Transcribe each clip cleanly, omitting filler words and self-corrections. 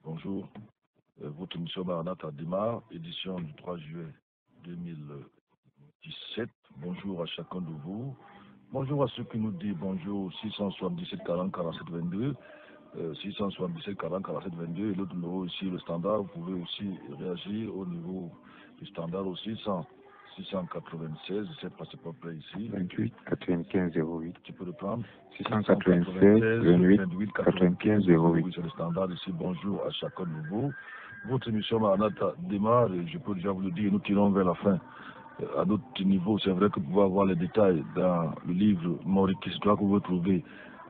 bonjour. Votre émission Maranatha démarre, édition du 3 juillet 2017. Bonjour à chacun de vous. Bonjour à ceux qui nous disent bonjour 677 40 47 22. 677 40 47 22 et l'autre numéro ici, le standard. Vous pouvez aussi réagir au niveau du standard aussi 696, je ne sais pas, c'est pas près ici. 28 95 08. Tu peux le prendre. 696 28 95 08. C'est le standard ici. Bonjour à chacun de vous. Votre émission Maranatha démarre et je peux déjà vous le dire, nous tirons vers la fin. À notre niveau, c'est vrai que vous pouvez avoir les détails dans le livre Mon réquisitoire que vous trouvez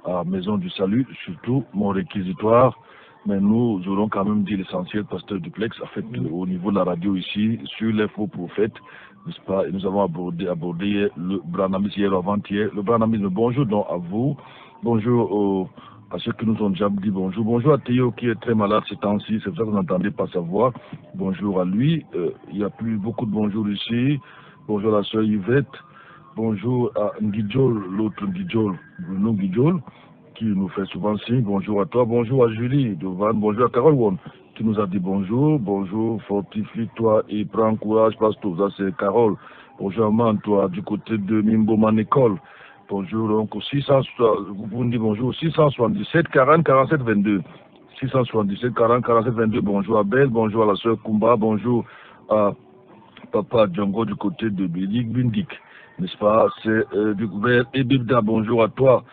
à Maison du Salut, surtout Mon réquisitoire. Mais nous aurons quand même dit l'essentiel, Pasteur Duplex, en fait, au niveau de la radio ici, sur les faux prophètes, n'est-ce pas? Et nous avons abordé le branamisme hier ou avant-hier. Le branamisme, bonjour donc à vous. Bonjour à ceux qui nous ont déjà dit bonjour. Bonjour à Théo qui est très malade ces temps-ci, c'est pour ça que vous n'entendez pas sa voix. Bonjour à lui. Il n'y a plus beaucoup de bonjours ici. Bonjour à la sœur Yvette. Bonjour à Ngidjol, l'autre Ngidjol, Bruno Ngidjol, qui nous fait souvent signe. Bonjour à toi. Bonjour à Julie Devan. Bonjour à Carole Won, qui nous a dit bonjour. Bonjour, fortifie-toi et prends courage, Pasteur. Ça, c'est Carole. Bonjour, Amand, toi, du côté de Mimboman École. Bonjour, donc, vous pouvez dire bonjour, 677 40 47 22. 677 40 47 22. Bonjour à Belle, bonjour à la sœur Kumba, bonjour à Papa Django du côté de Bédik Bindik. N'est-ce pas? C'est du gouvernement Ebibda, bonjour à toi.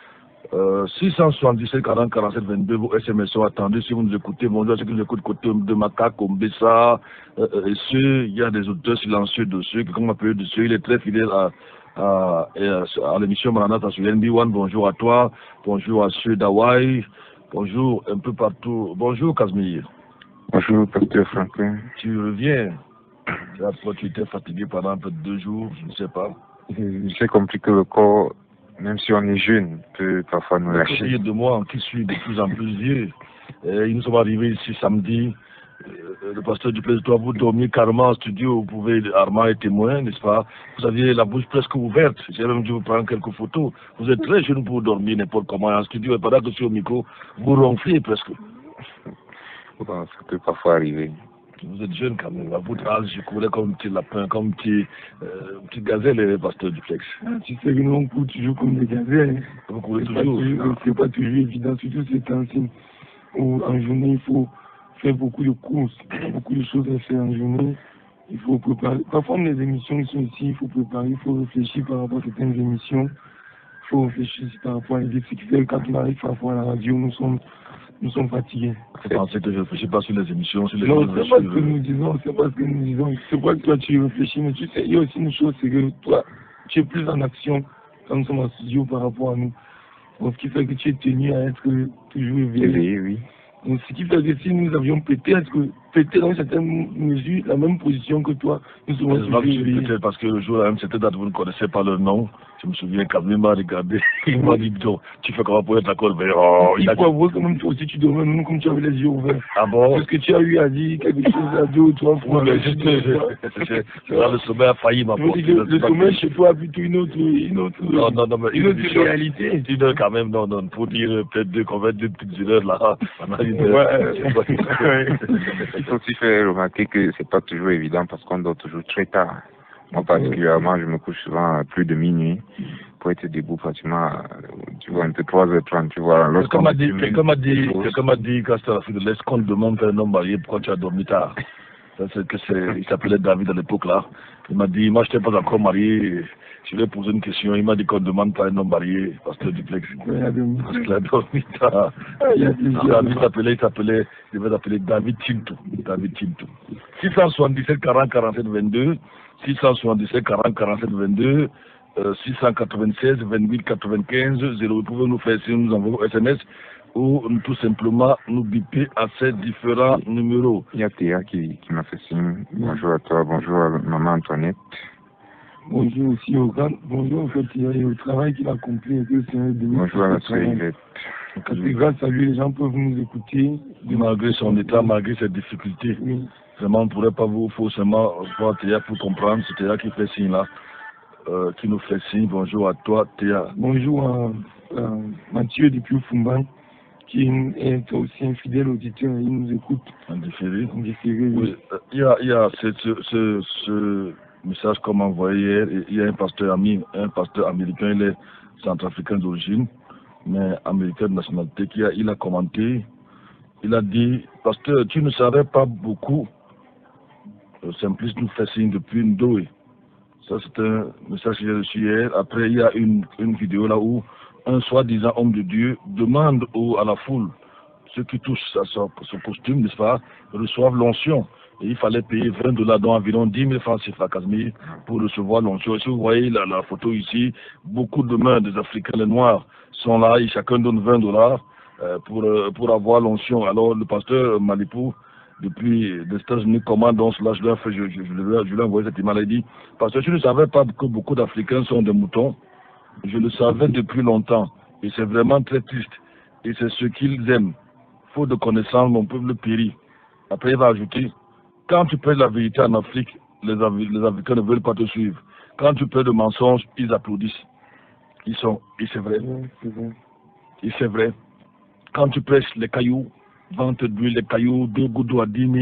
677 40 47 22, vos SMS sont attendus si vous nous écoutez. Bonjour à ceux qui nous écoutent côté de Macaque, Ombessa, et ceux, il y a des auteurs silencieux de ceux, comme on appelle de ceux, il est très fidèle à l'émission Maranatha sur NB1. Bonjour à toi, bonjour à ceux d'Hawaï, bonjour un peu partout. Bonjour Casimir. Bonjour Pasteur Franklin. Tu reviens. Tu étais fatigué pendant un peu de 2 jours, je ne sais pas. C'est compliqué le corps, même si on est jeune, peut parfois nous lâcher. De moi qui suis de plus en plus vieux. Nous sommes arrivés ici samedi. Le pasteur du Duplex, toi, vous dormiez carrément en studio, vous pouvez, Armand est témoin, n'est-ce pas? Vous aviez la bouche presque ouverte. J'ai même dû vous prendre quelques photos. Vous êtes très jeune pour dormir n'importe comment en studio, et pendant que sur le micro, vous ronflez presque. Bon, ça peut parfois arriver. Vous êtes jeune quand même. À votre âge, je courais comme un petit lapin, comme un petit gazelle, pasteur Duplex. Tu sais que nous, on court toujours comme des gazelles. Vous courez toujours. C'est pas toujours évident, surtout ces temps-ci où en journée, il faut faire beaucoup de courses, beaucoup de choses à faire en journée. Il faut préparer. Parfois, les émissions qui sont ici, il faut préparer, il faut réfléchir par rapport à certaines émissions. Il faut réfléchir par rapport à les difficultés. Quand on arrive parfois à la radio, nous sommes fatigués. Vous pensez que je ne réfléchis pas sur les émissions, sur les non, c'est pas ce que nous disons, c'est pas ce que nous disons. C'est pas que toi tu réfléchis, mais tu sais, il y a aussi une chose, c'est que toi, tu es plus en action quand nous sommes en studio par rapport à nous. Donc, ce qui fait que tu es tenu à être toujours éveillé. Oui. Donc, ce qui fait que si nous avions peut-être dans une certaine mesure la même position que toi, nous serons toujours éveillés. Peut-être parce que le jour là même, cette date, vous ne connaissez pas le nom. Je me souviens quand il m'a regardé, il m'a dit, tu fais comment pour être d'accord? Il faut avouer que même toi aussi tu dormais, nous comme tu avais les yeux ouverts. Ah bon? Parce que tu as eu à dire quelque chose à 2 ou 3 fois. Oui, mais le sommeil a failli m'apporter. Le sommeil chez toi a plutôt une autre réalité. Une heure quand même, non, pour dire peut-être 2 petites heures là. Il faut aussi faire remarquer que c'est pas toujours évident parce qu'on dort toujours très tard. Moi particulièrement, je me couche souvent à plus de minuit pour être debout pratiquement, tu vois, un peu 3h30, tu vois. Quelqu'un m'a dit, quand c'était la fille de l'Est, qu'on demande à un homme marié pourquoi tu as dormi tard. Il s'appelait David à l'époque là. Il m'a dit, moi je n'étais pas encore marié, je lui ai posé une question, il m'a dit qu'on ne demande pas à un homme marié, Pasteur Duplex. Parce qu'il a dormi tard. Il devait s'appeler David Tintou. 677 40 47 22, 677 40 47 22, 696 28 95 0. Vous pouvez nous faire signe, nous envoyer SMS ou tout simplement nous biper à ces différents numéros. Il y a Théa qui m'a fait signe. Bonjour à toi, bonjour à maman Antoinette. Bonjour aussi au grand, bonjour au fait, il y a au travail qu'il a accompli et que c'est un demi. Bonjour à la sœur Yvette. Grâce à lui, les gens peuvent nous écouter. Malgré son état, malgré ses difficultés. Oui. Vraiment, on ne pourrait pas vous forcément voir Théa pour comprendre. C'est Théa qui fait signe là. Qui nous fait signe. Bonjour à toi, Théa. Bonjour à Mathieu depuis Fumban. qui est aussi un fidèle auditeur, il nous écoute. En différé. En différé, Oui. Il y a ce message qu'on m'a envoyé hier. Il y a un pasteur américain, il est centrafricain d'origine, mais américain de nationalité, il a commenté. Il a dit, pasteur, tu ne savais pas beaucoup. Simplice nous fait signe depuis Ndoé. Ça, c'est un message que j'ai reçu hier. Après, il y a une vidéo là où un soi-disant homme de Dieu demande à la foule, ceux qui touchent à son costume, n'est-ce pas, reçoivent l'onction. Et il fallait payer $20, dont environ 10 000 francs CFA Casimir, pour recevoir l'onction. Si vous voyez la photo ici, beaucoup de mains des Africains, les Noirs, sont là et chacun donne $20 pour avoir l'onction. Alors, le pasteur Malipou, depuis des États-Unis, comment donc cela, je lui ai envoyé cette image, il dit, parce que je ne savais pas que beaucoup d'Africains sont des moutons, je le savais depuis longtemps, et c'est vraiment très triste, et c'est ce qu'ils aiment. Faute de connaissance, mon peuple périt. Après, il va ajouter, quand tu prêches la vérité en Afrique, les Africains ne veulent pas te suivre. Quand tu prêches de mensonges, ils applaudissent. Et c'est vrai. Et c'est vrai. Quand tu prêches les cailloux, vente d'huile, les cailloux, 2 gouttes d'eau à 10 000,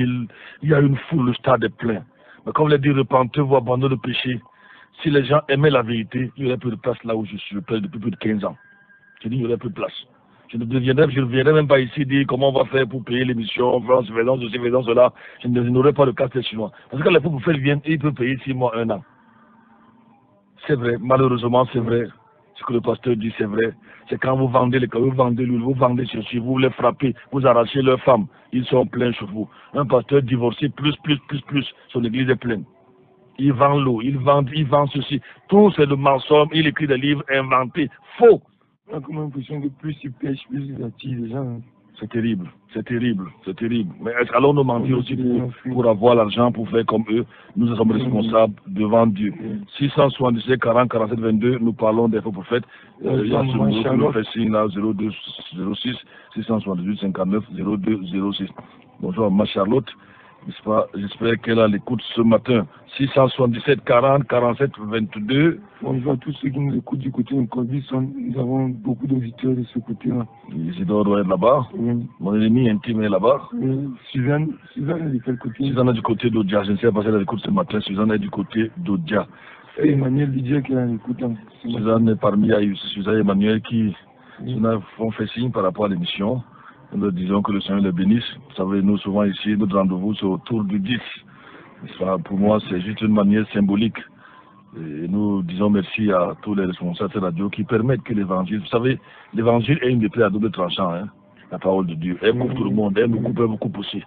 il y a une foule, le stade est plein. Mais comme l'a dit, repentez-vous, abandonnez le péché. Si les gens aimaient la vérité, il y aurait plus de place là où je suis. Je prêche depuis plus de 15 ans. Je dis, il y aurait plus de place. Je ne viendrai même pas ici dire comment on va faire pour payer l'émission, France, faisons ceci, faisons cela. Je n'aurai pas le casse-tête chinois. Parce que les pauvres frères viennent et ils peuvent payer 6 mois, 1 an. C'est vrai, malheureusement, c'est vrai. Ce que le pasteur dit, c'est vrai. C'est quand vous vendez les cailloux, vous vendez l'huile, vous vendez ceci, vous les frappez, vous arrachez leurs femmes, ils sont pleins chez vous. Un pasteur divorcé, plus, son église est pleine. Il vend l'eau, il vend ceci. Tout c'est le mensonge, il écrit des livres inventés, faux. On a comme l'impression que plus il pêche, plus il attire les gens. C'est terrible, c'est terrible, c'est terrible. Mais allons nous mentir aussi pour avoir l'argent, pour faire comme eux? Nous sommes responsables devant Dieu. 677 40 47 22, nous parlons des faux prophètes. Il y a ce numéro qui nous fait signe là, 02 06 678 59 02 06. Bonjour, ma Charlotte. J'espère qu'elle a l'écoute ce matin. 677 40 47 22. Bonjour à tous ceux qui nous écoutent du côté de Corbisson. Nous avons beaucoup d'auditeurs de ce côté-là. Isidore doit être là-bas. Oui. Mon ennemi intime est là-bas. Oui. Suzanne est de quel côté? Suzanne est du côté d'Odia. Je ne sais pas si elle a l'écoute ce matin. Suzanne est du côté d'Odia. C'est Emmanuel Didier qui a l'écoute. Suzanne est parmi Suzanne et Emmanuel qui ont fait signe par rapport à l'émission. Nous leur disons que le Seigneur les bénisse. Vous savez, nous, souvent ici, notre rendez-vous, c'est autour du 10. Pour moi, c'est juste une manière symbolique. Et nous disons merci à tous les responsables de radio qui permettent que l'évangile, vous savez, l'évangile est une épée à double tranchant, hein, la parole de Dieu. Elle coupe tout le monde, elle nous coupe aussi.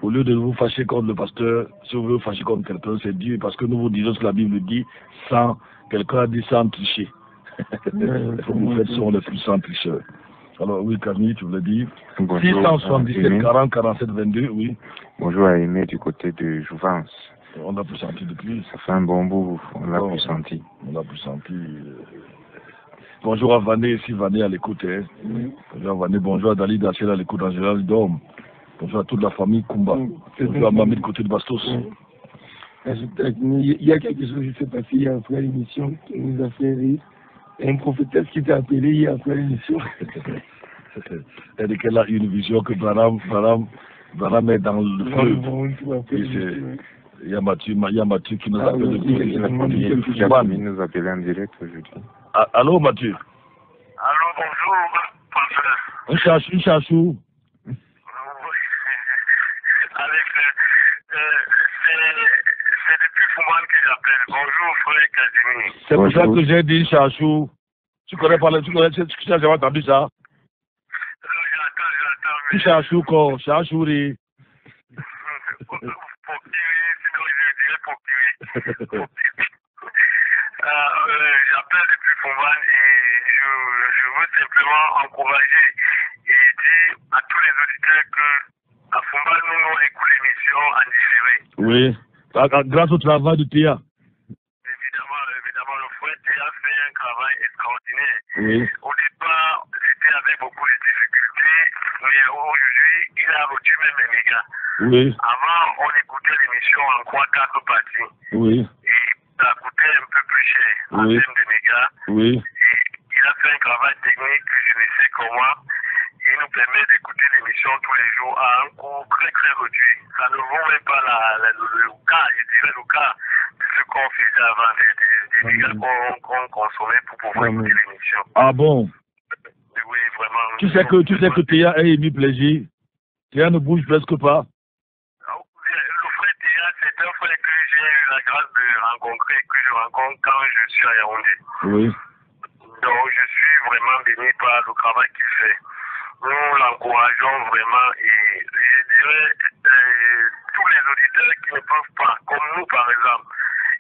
Au lieu de vous fâcher contre le pasteur, si vous voulez vous fâcher contre quelqu'un, c'est Dieu, parce que nous vous disons ce que la Bible dit, quelqu'un a dit sans tricher. Vous faites sont les plus sans tricheurs. Alors oui, Camille, tu voulais dire? Bonjour, 677 40 47 22, oui. Bonjour à Aimé du côté de Jouvence. On l'a plus senti depuis. Ça fait un bon bout, on l'a plus senti. On l'a plus senti. Bonjour à Vané, ici Vané à l'écoute. Hein. Bonjour à Vané, bonjour à Dali Dachel à l'écoute en général d'Homme. Bonjour à toute la famille Kumba. Bonjour à Mamie du côté de Bastos. Il y a quelque chose qui s'est passé hier après l'émission qui nous a fait rire. Un prophétesse qui t'a appelé hier après l'émission. Elle dit qu'elle a une vision que Branham est dans le feu. Il y a Mathieu qui nous appelle depuis. Il nous appelle en direct aujourd'hui. Allô Mathieu? Allô, bonjour, professeur. Un chachou. C'est depuis Fouman que j'appelle. Bonjour, frère Casimir. C'est pour ça que j'ai dit chachou. Tu connais jamais entendu ça? J'attends. Chachou quoi? Chachouri. J'appelle depuis Fouman et je veux simplement encourager et dire à tous les auditeurs que à Fouman, nous écoutons l'émission en différé. Oui, grâce au travail de Théa. Évidemment, le frère Théa fait un travail extraordinaire. Oui. Au départ, c'était avec beaucoup de difficultés, mais aujourd'hui, il a reçu même les mégas. Oui. Avant, on écoutait l'émission en 3-4 parties. Oui. Et ça coûtait un peu plus cher en termes de mégas. Oui. Et il a fait un travail technique que je ne sais comment. Et nous nous permet d'écouter l'émission tous les jours à un coût très très réduit. Ça ne vaut même pas le cas, je dirais le cas de ce qu'on faisait avant, des dégâts qu'on consommait pour pouvoir écouter l'émission. Ah bon? Oui, vraiment. Tu sais que Théa a émis plaisir. Théa ne bouge presque pas. Le frère Théa, c'est un frère que j'ai eu la grâce de rencontrer, que je rencontre quand je suis à Yaoundé. Oui. Donc je suis vraiment béni par le travail qu'il fait. Nous l'encourageons vraiment et je dirais tous les auditeurs qui ne peuvent pas, comme nous par exemple,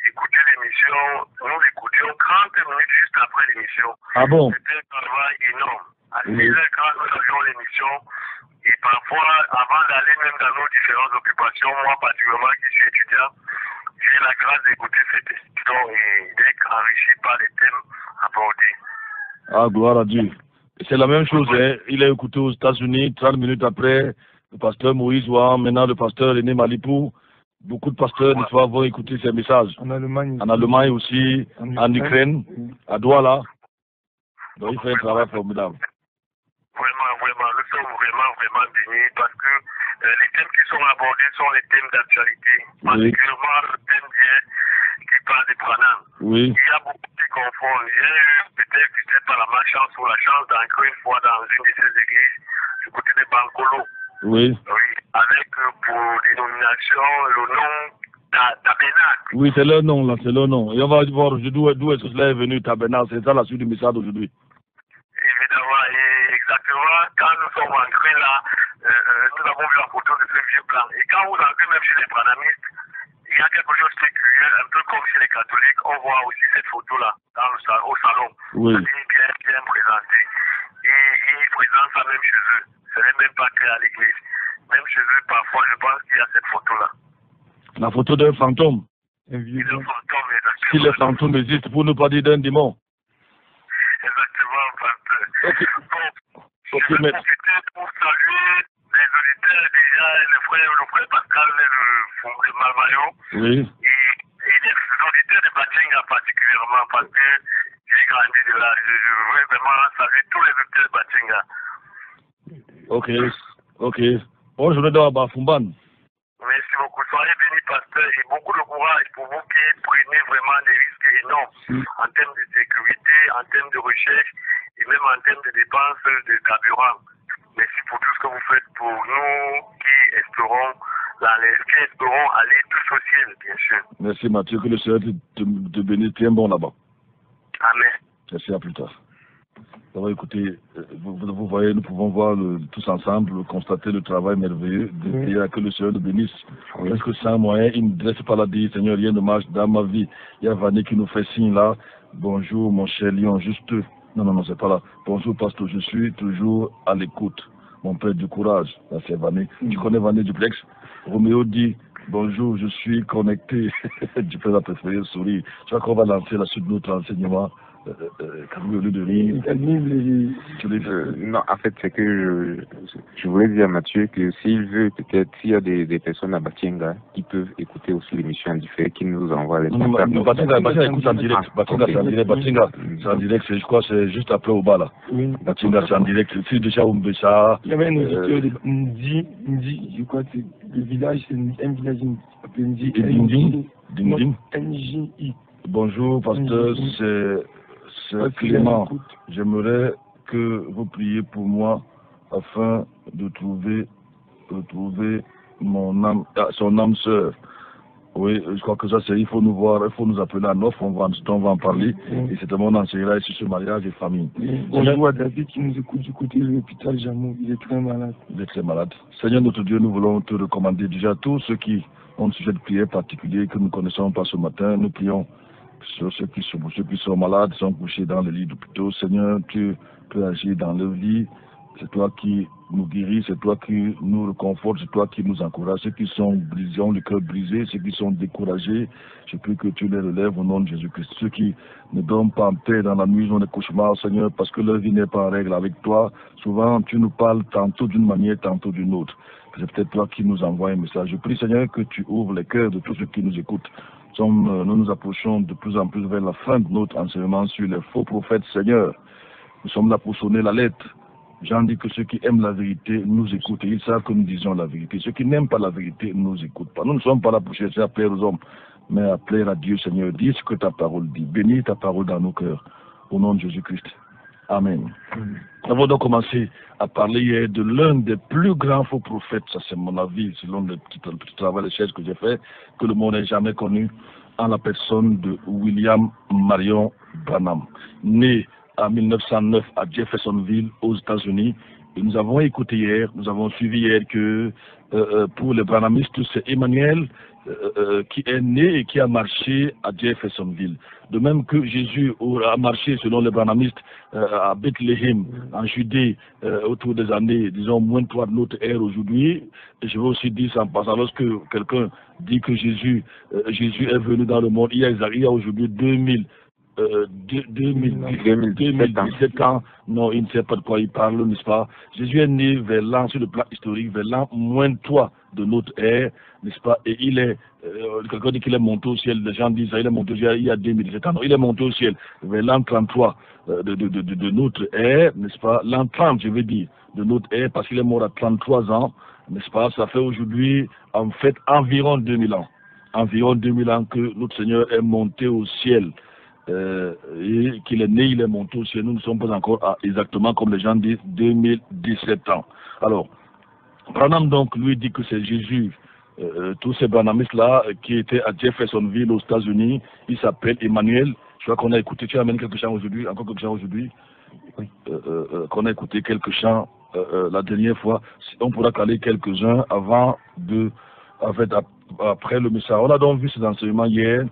écouter l'émission, nous l'écoutions 30 minutes juste après l'émission. Ah bon? C'était un travail énorme. À 6h quand nous avions l'émission, et parfois, avant d'aller même dans nos différentes occupations, moi particulièrement qui suis étudiant, j'ai la grâce d'écouter cette émission et d'être enrichi par les thèmes abordés. Ah, gloire à Dieu. C'est la même chose, hein. Il a écouté aux États-Unis, 30 minutes après, le pasteur Moïse Ouam, maintenant le pasteur René Malipou. Beaucoup de pasteurs de fois vont écouter ces messages. En Allemagne. En Allemagne aussi, en Ukraine, à Douala. Donc il fait un travail formidable. Vraiment, nous sommes vraiment bénis parce que les thèmes qui sont abordés sont les thèmes d'actualité. Particulièrement le thème d'hier qui parle des pranams. Oui. Il y a beaucoup qui confondent. J'ai eu peut-être par la malchance ou la chance d'entrer une fois dans une de ces églises du côté de Bankolo. Oui. Oui, avec pour dénomination le nom Tabernacle. Oui, c'est leur nom là, c'est leur nom. Et on va voir d'où est-ce que cela est venu, Tabernacle. C'est ça la suite du message d'aujourd'hui. Évidemment, et exactement, quand nous sommes entrés là, nous avons vu la photo de ce vieux plan. Et quand vous entrez même chez les pranamistes, il y a quelque chose qui est curieux, un peu comme chez les catholiques, on voit aussi cette photo-là au salon. Oui. Bien présentée. Et ils présentent ça même chez eux. Ce n'est même pas créé à l'église. Même chez eux, parfois, je pense qu'il y a cette photo-là. La photo d'un fantôme. Un vieux fantôme, exactement. Si le fantôme existe, pour ne pas dire d'un démon. Exactement, pasteur. Ok. Bon, je vais profiter pour saluer les auditeurs déjà, le frère Pascal et le Malmayo. Oui. Et les auditeurs de Batinga particulièrement, parce que j'ai grandi de là. Je veux vraiment saluer tous les auditeurs de Batinga. Ok. Bonne journée dans Bafumban. Merci beaucoup. Soyez bénis, pasteur, et beaucoup de courage pour vous qui prenez vraiment des risques énormes en termes de sécurité, en termes de recherche et même en termes de dépenses de carburant. Merci pour tout ce que vous faites pour nous qui espérons aller tous au ciel, bien sûr. Merci Mathieu, que le Seigneur te bénisse, tiens bon là-bas. Amen. Merci, à plus tard. Alors, écoutez, vous voyez, nous pouvons voir tous ensemble, constater le travail merveilleux de Théa, que le Seigneur nous bénisse. Presque sans moyen, il ne dresse pas la dire, Seigneur, rien de marche dans ma vie. Il y a Vané qui nous fait signe là. Bonjour, mon cher Lion, juste. Non, c'est pas là. Bonjour, pasteur, je suis toujours à l'écoute. Mon père du courage. Là, c'est Vané. Tu connais Vané Duplex? Roméo dit, bonjour, je suis connecté. Tu peux la préférer sourire. Tu vois qu'on va lancer la suite de notre enseignement. Au lieu de rire. Non, en fait, c'est que je voulais dire à Mathieu que s'il veut, peut-être, s'il y a des personnes à Batinga qui peuvent écouter aussi l'émission du fait, qui nous envoient les contacts. Batinga écoute en direct. Batinga, c'est en direct. Batinga, c'est en direct. Je crois que c'est juste après au bas, là. Batinga, c'est en direct. C'est déjà Oumbessa. Il y avait un auditeur de Ndi, je crois que le village, c'est un village appelé Ndi. NJI. Bonjour, pasteur, c'est Clément. J'aimerais que vous priez pour moi afin de trouver mon âme, son âme sœur. Oui, je crois que ça c'est, il faut nous voir, il faut nous appeler à Neuf, on va en parler. Et c'est un monde enseignera sur ce mariage et famille. Bonjour à David qui nous écoute du côté de l'hôpital Jamou, il est très malade. Il est très malade. Seigneur notre Dieu, nous voulons te recommander déjà tous ceux qui ont un sujet de prière particulier que nous ne connaissons pas ce matin. Nous prions sur ceux qui sont malades, sont couchés dans les lits d'hôpitaux. Seigneur, tu peux agir dans leur lit. C'est toi qui nous guéris, c'est toi qui nous réconforte, c'est toi qui nous encourage. Ceux qui sont brisés, ont le cœur brisé, ceux qui sont découragés, je prie que tu les relèves au nom de Jésus-Christ. Ceux qui ne dorment pas en paix dans la nuit, ont des cauchemars, Seigneur, parce que leur vie n'est pas en règle avec toi. Souvent, tu nous parles tantôt d'une manière, tantôt d'une autre. C'est peut-être toi qui nous envoie un message. Je prie, Seigneur, que tu ouvres les cœurs de tous ceux qui nous écoutent. Nous nous approchons de plus en plus vers la fin de notre enseignement sur les faux prophètes, Seigneur. Nous sommes là pour sonner la lettre. Jean dit que ceux qui aiment la vérité nous écoutent et ils savent que nous disons la vérité. Ceux qui n'aiment pas la vérité ne nous écoutent pas. Nous ne sommes pas là pour chercher à plaire aux hommes, mais à plaire à Dieu, Seigneur. Dis ce que ta parole dit. Bénis ta parole dans nos cœurs. Au nom de Jésus-Christ. Amen. Nous avons donc commencé à parler hier de l'un des plus grands faux prophètes, ça c'est mon avis, selon le petit travail de chaise que j'ai fait, que le monde n'ait jamais connu, en la personne de William Marion Branham, né en 1909 à Jeffersonville, aux États-Unis. Et nous avons écouté hier, nous avons suivi hier que pour les Branhamistes, c'est Emmanuel qui est né et qui a marché à Jeffersonville. De même que Jésus a marché, selon les Branhamistes, à Bethléem, en Judée, autour des années, disons, moins de 3 de notre ère aujourd'hui. Et je veux aussi dire ça en passant, lorsque quelqu'un dit que Jésus est venu dans le monde, il y a aujourd'hui 2017 ans, non, il ne sait pas de quoi il parle, n'est-ce pas? Jésus est né vers l'an, sur le plan historique, vers l'an moins 3 de notre ère, n'est-ce pas? Et il est, quelqu'un dit qu'il est monté au ciel, les gens disent ça, il est monté au ciel il y a 2017 ans, non, il est monté au ciel vers l'an 33 de notre ère, n'est-ce pas? L'an 30, je veux dire, de notre ère, parce qu'il est mort à 33 ans, n'est-ce pas? Ça fait aujourd'hui, en fait, environ 2000 ans. Environ 2000 ans que notre Seigneur est monté au ciel. Et qu'il est né, il est monté au ciel. Nous ne sommes pas encore à exactement, comme les gens disent, 2017 ans. Alors, Branham donc lui dit que c'est Jésus. Tous ces Branhamistes-là qui étaient à Jeffersonville aux États-Unis, il s'appelle Emmanuel. Je crois qu'on a écouté, tu amènes quelques chants aujourd'hui, encore quelques chants aujourd'hui, oui. Qu'on a écouté quelques chants la dernière fois. On pourra caler quelques-uns avant de, en fait, après le message. On a donc vu ces enseignements hier.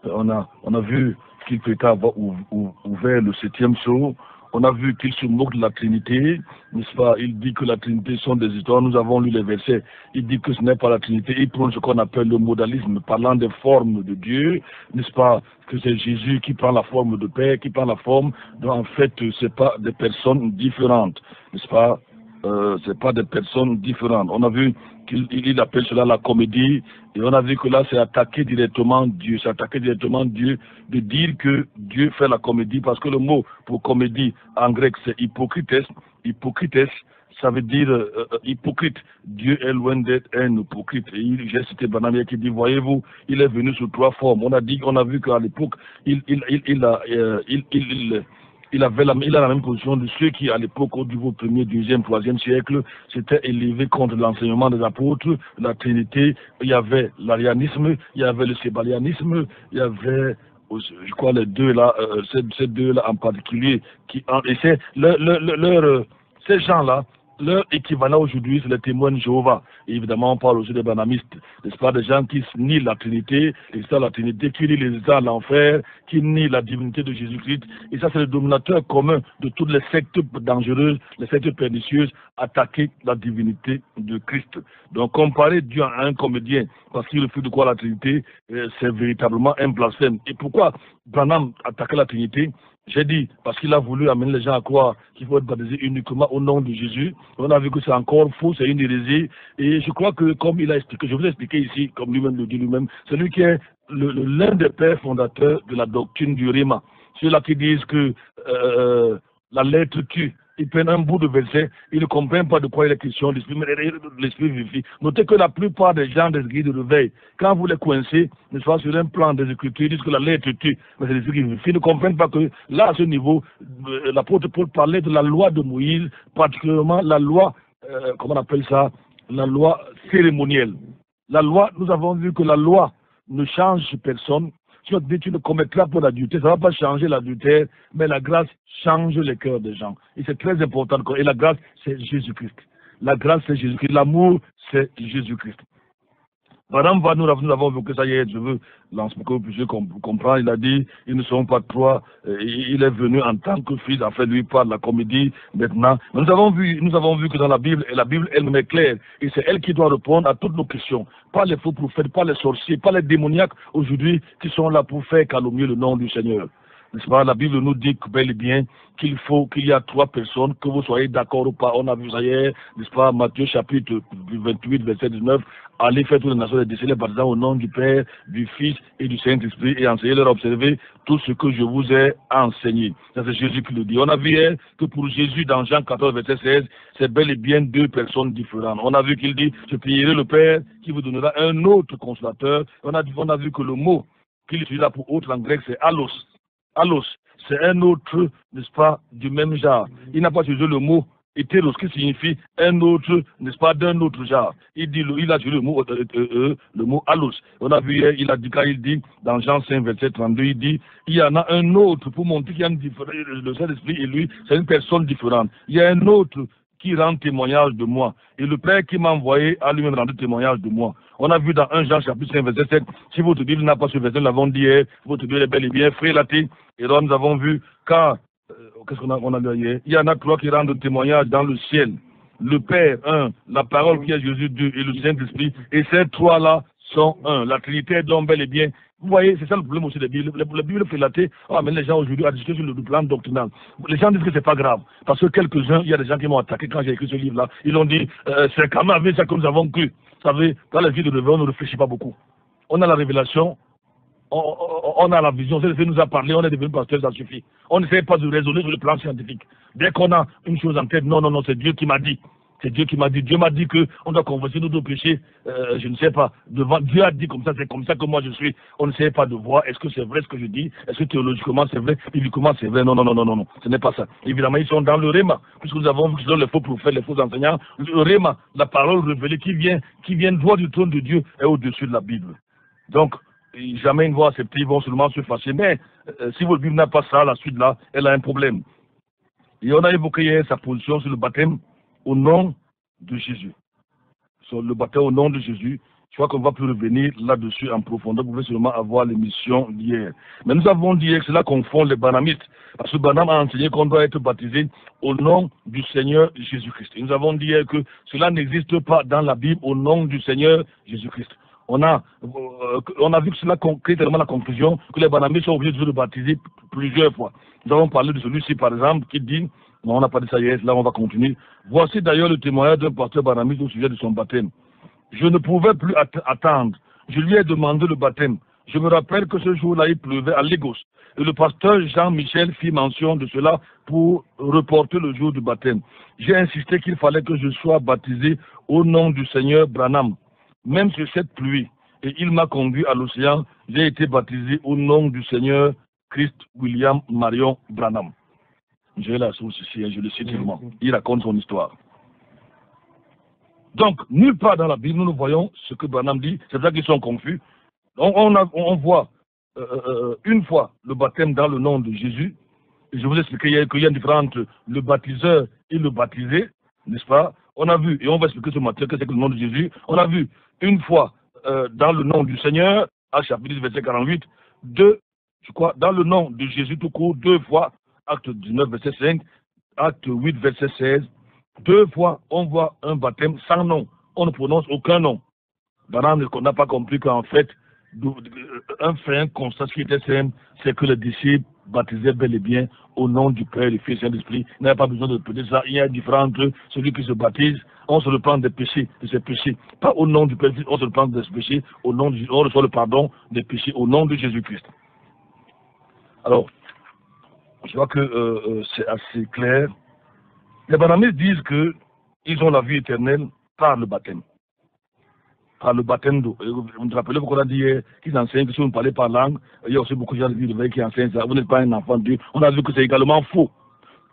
On a vu qu'il peut avoir ouvert le 7e sceau. On a vu qu'il se moque de la Trinité, n'est-ce pas? Il dit que la Trinité sont des histoires. Nous avons lu les versets. Il dit que ce n'est pas la Trinité. Il prend ce qu'on appelle le modalisme, parlant des formes de Dieu, n'est-ce pas? Que c'est Jésus qui prend la forme de Père, qui prend la forme. Donc en fait, c'est pas des personnes différentes, n'est-ce pas? C'est pas des personnes différentes. On a vu qu'il appelle cela la comédie, et on a vu que là c'est attaquer directement Dieu, c'est attaquer directement Dieu, de dire que Dieu fait la comédie, parce que le mot pour comédie en grec c'est hypocrites, ça veut dire hypocrite. Dieu est loin d'être un hypocrite. Et j'ai cité Branham qui dit, voyez-vous, il est venu sous 3 formes. On a vu qu'à l'époque, il a la même position de ceux qui, à l'époque, au niveau 1er, 2e, 3e siècle, s'étaient élevés contre l'enseignement des apôtres, la Trinité. Il y avait l'arianisme, il y avait le sébalianisme, il y avait, je crois, les deux là, ces deux-là en particulier, et c'est ces gens-là, leur équivalent aujourd'hui, c'est les témoins de Jéhovah. Et évidemment, on parle aussi des Branhamistes, n'est-ce pas, des gens qui nient la Trinité, la Trinité, qui nient les états à l'enfer, qui nient la divinité de Jésus-Christ. Et ça, c'est le dominateur commun de toutes les sectes dangereuses, les sectes pernicieuses, attaquer la divinité de Christ. Donc, comparer Dieu à un comédien, parce qu'il refuse de croire la Trinité, c'est véritablement un blasphème. Et pourquoi Branham attaquait la Trinité? J'ai dit, parce qu'il a voulu amener les gens à croire qu'il faut être baptisé uniquement au nom de Jésus. On a vu que c'est encore faux, c'est une hérésie. Et je crois que, comme il a expliqué, je vous ai expliqué ici, comme lui-même le dit lui-même, c'est lui qui est l'un des pères fondateurs de la doctrine du Rhéma. Ceux-là qui disent que la lettre tue. Ils prennent un bout de verset, ils ne comprennent pas de quoi il est question, l'esprit vivifie. Notez que la plupart des gens des églises de réveil, quand vous les coincez, n'est-ce pas, sur un plan des Écritures, ils disent que la lettre tue, mais c'est l'esprit vivifie. Ils ne comprennent pas que là, à ce niveau, l'apôtre Paul parlait de la loi de Moïse, particulièrement la loi, comment on appelle ça, la loi cérémonielle. La loi, nous avons vu que la loi ne change personne. Si on dit tu ne commettras pas d'adultère, ça ne va pas changer l'adultère, mais la grâce change les cœurs des gens. Et c'est très important. Et la grâce, c'est Jésus-Christ. La grâce, c'est Jésus-Christ. L'amour, c'est Jésus-Christ. Madame, nous avons vu que ça y est, je veux lancer pour que vous puissiez comprendre. Il a dit, ils ne sont pas 3. Il est venu en tant que fils, en fait, lui parle de la comédie maintenant. Mais nous avons vu que dans la Bible elle-même est claire. Et c'est elle qui doit répondre à toutes nos questions. Pas les faux prophètes, pas les sorciers, pas les démoniaques aujourd'hui qui sont là pour faire calomnier le nom du Seigneur. n'est-ce pas? La Bible nous dit que bel et bien qu'il y a 3 personnes, que vous soyez d'accord ou pas. On a vu ça hier, n'est-ce pas? Matthieu chapitre 28, verset 19. Allez faire toutes les nations des décès, baptisant au nom du Père, du Fils et du Saint-Esprit, et enseignez-leur à observer tout ce que je vous ai enseigné. Ça, c'est Jésus qui le dit. On a vu hier que pour Jésus, dans Jean 14, verset 16, c'est bel et bien 2 personnes différentes. On a vu qu'il dit, je prierai le Père qui vous donnera un autre consolateur. On a vu que le mot qu'il utilise là pour autre en grec, c'est allos. Allos, c'est un autre, n'est-ce pas, du même genre. Il n'a pas utilisé le mot hétéros, qui signifie un autre, n'est-ce pas, d'un autre genre. Il a utilisé le mot allos. On a vu hier, quand il dit, dans Jean 5, verset 32, il dit, il y en a un autre pour montrer qu'il y a le Saint-Esprit et lui, c'est une personne différente. Il y a un autre qui rend témoignage de moi. Et le Père qui m'a envoyé a lui-même rendu témoignage de moi. On a vu dans 1 Jean chapitre 5, verset 7, si votre Bible n'a pas ce verset, nous l'avons dit hier, votre Bible est bel et bien frélatée. Et là, nous avons vu, car, qu'est-ce qu'on a lu hier? Il y en a 3 qui rendent témoignage dans le ciel. Le Père, 1, la parole qui est Jésus, 2, et le Saint-Esprit. Et ces 3-là sont 1. La Trinité est donc bel et bien. Vous voyez, c'est ça le problème aussi des Bibles. La Bible frélatée, mais les gens aujourd'hui à discuter sur le plan doctrinal. Les gens disent que c'est pas grave. Parce que quelques-uns, il y a des gens qui m'ont attaqué quand j'ai écrit ce livre-là. Ils ont dit, c'est quand même avec ça que nous avons cru. Vous savez, dans la vie de réveil, on ne réfléchit pas beaucoup. On a la révélation, on a la vision, c'est nous a parlé, on est devenu pasteur, ça suffit. On n'essaie pas de raisonner sur le plan scientifique. Dès qu'on a une chose en tête, non, c'est Dieu qui m'a dit. C'est Dieu qui m'a dit. Dieu m'a dit qu'on doit confesser nos péchés, je ne sais pas, devant. Dieu a dit comme ça, c'est comme ça que moi je suis. On ne sait pas de voir, est-ce que c'est vrai ce que je dis? Est-ce que théologiquement c'est vrai? Bibliquement c'est vrai? Non, ce n'est pas ça. Évidemment, ils sont dans le Réma, puisque nous avons vu que ce sont les faux prophètes, les faux enseignants. Le Réma, la parole révélée qui vient droit du trône de Dieu, est au-dessus de la Bible. Donc, jamais ils ne vont accepter, ils vont seulement se fâcher. Mais si votre Bible n'a pas ça, la suite là, elle a un problème. Et on a évoqué hier sa position sur le baptême au nom de Jésus. Sur le baptême au nom de Jésus, je crois qu'on ne va plus revenir là-dessus en profondeur. Vous pouvez seulement avoir l'émission d'hier. Mais nous avons dit que cela confond les banamistes. Parce que Banam a enseigné qu'on doit être baptisé au nom du Seigneur Jésus-Christ. Et nous avons dit que cela n'existe pas dans la Bible au nom du Seigneur Jésus-Christ. On a vu que cela crée tellement la confusion que les banamistes sont obligés de se baptiser plusieurs fois. Nous avons parlé de celui-ci, par exemple, qui dit, non, on n'a pas dit ça hier, là on va continuer. Voici d'ailleurs le témoignage d'un pasteur banamiste au sujet de son baptême. Je ne pouvais plus attendre. Je lui ai demandé le baptême. Je me rappelle que ce jour-là, il pleuvait à Lagos. Et le pasteur Jean-Michel fit mention de cela pour reporter le jour du baptême. J'ai insisté qu'il fallait que je sois baptisé au nom du Seigneur Branham, même sur cette pluie. Et il m'a conduit à l'océan. J'ai été baptisé au nom du Seigneur Christ William Marion Branham. J'ai la source ici, je le cite seulement. Il raconte son histoire. Donc, nulle part dans la Bible, nous voyons ce que Branham dit. C'est pour ça qu'ils sont confus. On voit une fois le baptême dans le nom de Jésus. Et je vous ai expliqué qu'il y a une différence entre le baptiseur et le baptisé, n'est-ce pas? On a vu, et on va expliquer ce matin que c'est que le nom de Jésus. On a vu une fois dans le nom du Seigneur, à chapitre 10, verset 48, je crois, dans le nom de Jésus tout court, 2 fois, acte 19, verset 5, acte 8, verset 16, 2 fois, on voit un baptême sans nom. On ne prononce aucun nom. Banane, on n'a pas compris qu'en fait, un constat qui était simple, c'est que les disciples baptisaient bel et bien au nom du Père, du Fils et de l'Esprit. Il n'y a pas besoin de répéter ça. Il y a une différence entre celui qui se baptise, on se reprend des péchés, de ses péchés. Pas au nom du Père, on se reprend des péchés, on reçoit le pardon des péchés au nom de Jésus-Christ. Alors, je vois que c'est assez clair. Les banamistes disent qu'ils ont la vie éternelle par le baptême. Par le baptême d'eau. Vous vous rappelez qu'on a dit hier qu'ils enseignent que si vous parlez par langue, il y a aussi beaucoup de gens de réveil qui enseignent ça. Vous n'êtes pas un enfant de Dieu. On a vu que c'est également faux.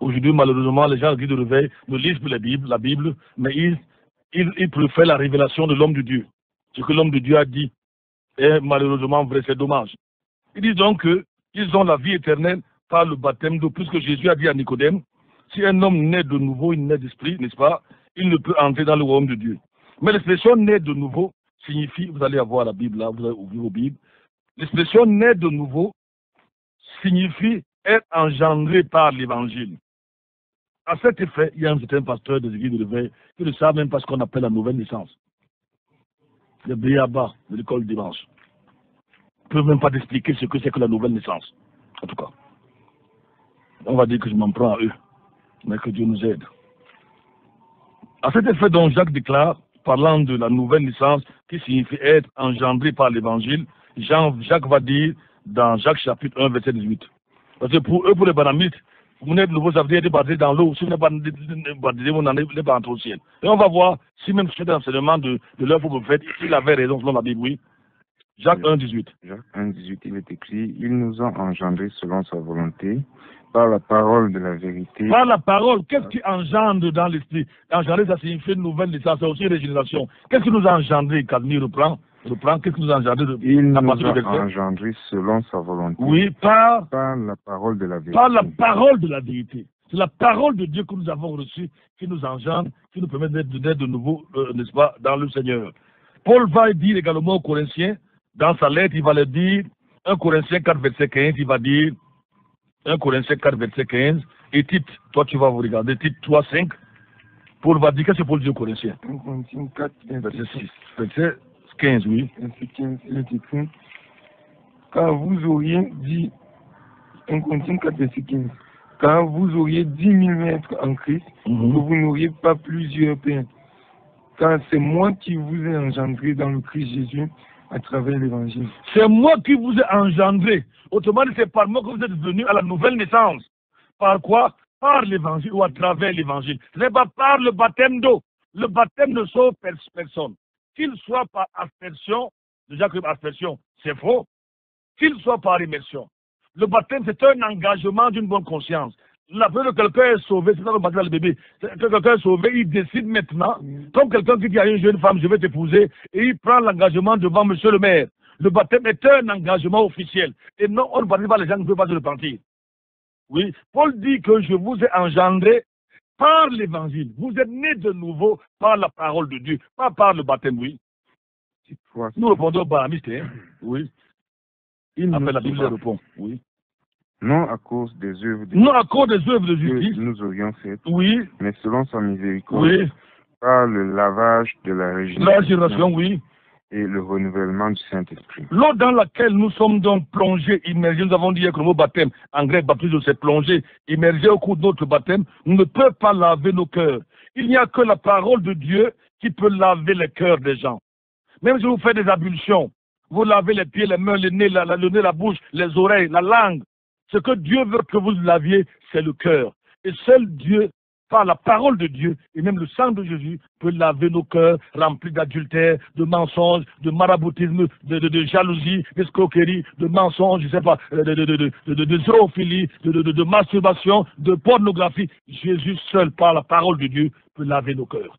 Aujourd'hui, malheureusement, les gens de réveil ne lisent plus la Bible, mais ils préfèrent la révélation de l'homme de Dieu. Ce que l'homme de Dieu a dit est malheureusement vrai, c'est dommage. Ils disent donc qu'ils ont la vie éternelle par le baptême d'eau, puisque Jésus a dit à Nicodème, si un homme naît de nouveau, il naît d'esprit, n'est-ce pas, il ne peut entrer dans le royaume de Dieu. Mais l'expression naît de nouveau signifie, vous allez avoir la Bible là, vous allez ouvrir vos Bibles, l'expression naît de nouveau signifie être engendré par l'évangile. À cet effet, il y a un certain pasteur des églises de réveil qui ne savent même pas ce qu'on appelle la nouvelle naissance. Les béabas de l'école dimanche ne peuvent même pas expliquer ce que c'est que la nouvelle naissance, en tout cas. On va dire que je m'en prends à eux, mais que Dieu nous aide. À cet effet, donc, Jacques déclare, parlant de la nouvelle naissance qui signifie être engendré par l'évangile, Jacques va dire dans Jacques chapitre 1, verset 18. Parce que pour eux, pour les banamistes, vous n'êtes nouveau, ça veut dire être baptisé dans l'eau. Si vous n'êtes pas baptisé, vous n'allez pas entrer au ciel. Et on va voir si même cet enseignement de l'œuvre prophète, il avait raison selon la Bible, oui. Jacques 1, 18. Jacques 1, 18, il est écrit, il nous a engendrés selon sa volonté, par la parole de la vérité. Par la parole, qu'est-ce qui engendre dans l'esprit? Engendrer, ça signifie une nouvelle naissance, c'est aussi une régénération. Qu'est-ce qui nous a engendré, Casimir reprend, qu'est-ce qui nous a engendré il nous a engendrés selon sa volonté. Oui, par la parole de la vérité. Par la parole de la vérité. C'est la parole de Dieu que nous avons reçue qui nous engendre, qui nous permet d'être de nouveau, n'est-ce pas, dans le Seigneur. Paul va dire également aux Corinthiens, dans sa lettre, il va le dire, 1 Corinthiens 4, verset 15, il va dire, 1 Corinthiens 4, verset 15, et Tite, toi tu vas vous regarder, Tite 3, 5, Paul va dire, qu'est-ce que Paul dit aux Corinthiens? 1 Corinthiens 4, verset 6, verset 15, oui. Verset 15, il est écrit, car vous auriez dit, 1 Corinthiens 4, verset 15, car vous auriez 10 000 maîtres en Christ, que vous n'auriez pas plusieurs pères. Car c'est moi qui vous ai engendré dans le Christ Jésus à travers l'évangile. C'est moi qui vous ai engendré. Autrement dit, c'est par moi que vous êtes venus à la nouvelle naissance. Par quoi? Par l'évangile ou à travers l'évangile. Ce n'est pas par le baptême d'eau. Le baptême ne sauve personne. Qu'il soit par aspersion, déjà que aspersion, c'est faux. Qu'il soit par immersion. Le baptême, c'est un engagement d'une bonne conscience. La preuve que quelqu'un est sauvé, c'est pas le baptême le bébé. Que quelqu'un est sauvé, il décide maintenant, comme quelqu'un qui dit à une jeune femme, je vais t'épouser, et il prend l'engagement devant monsieur le maire. Le baptême est un engagement officiel. Et non, on ne baptise pas les gens qui ne peuvent pas se repentir. Oui, Paul dit que je vous ai engendré par l'évangile. Vous êtes nés de nouveau par la parole de Dieu, pas par le baptême, oui. Nous répondons par la mystère, oui. Après la Bible répond, oui. Non à cause des œuvres de justice que nous aurions faites, oui. Mais selon sa miséricorde, oui. Par le lavage de la régénération, oui. Et le renouvellement du Saint-Esprit. L'eau dans laquelle nous sommes donc plongés, immergés, nous avons dit que le mot baptême, en grec, baptême, c'est plongé, immergé au cours de notre baptême, ne peut pas laver nos cœurs. Il n'y a que la parole de Dieu qui peut laver les cœurs des gens. Même si vous faites des ablutions, vous lavez les pieds, les mains, le nez, la bouche, les oreilles, la langue. Ce que Dieu veut que vous laviez, c'est le cœur. Et seul Dieu, par la parole de Dieu, et même le sang de Jésus, peut laver nos cœurs remplis d'adultère, de mensonges, de maraboutisme, de jalousie, d'escroquerie, de mensonges, je ne sais pas, de zoophilie, de masturbation, de pornographie. Jésus seul, par la parole de Dieu, peut laver nos cœurs.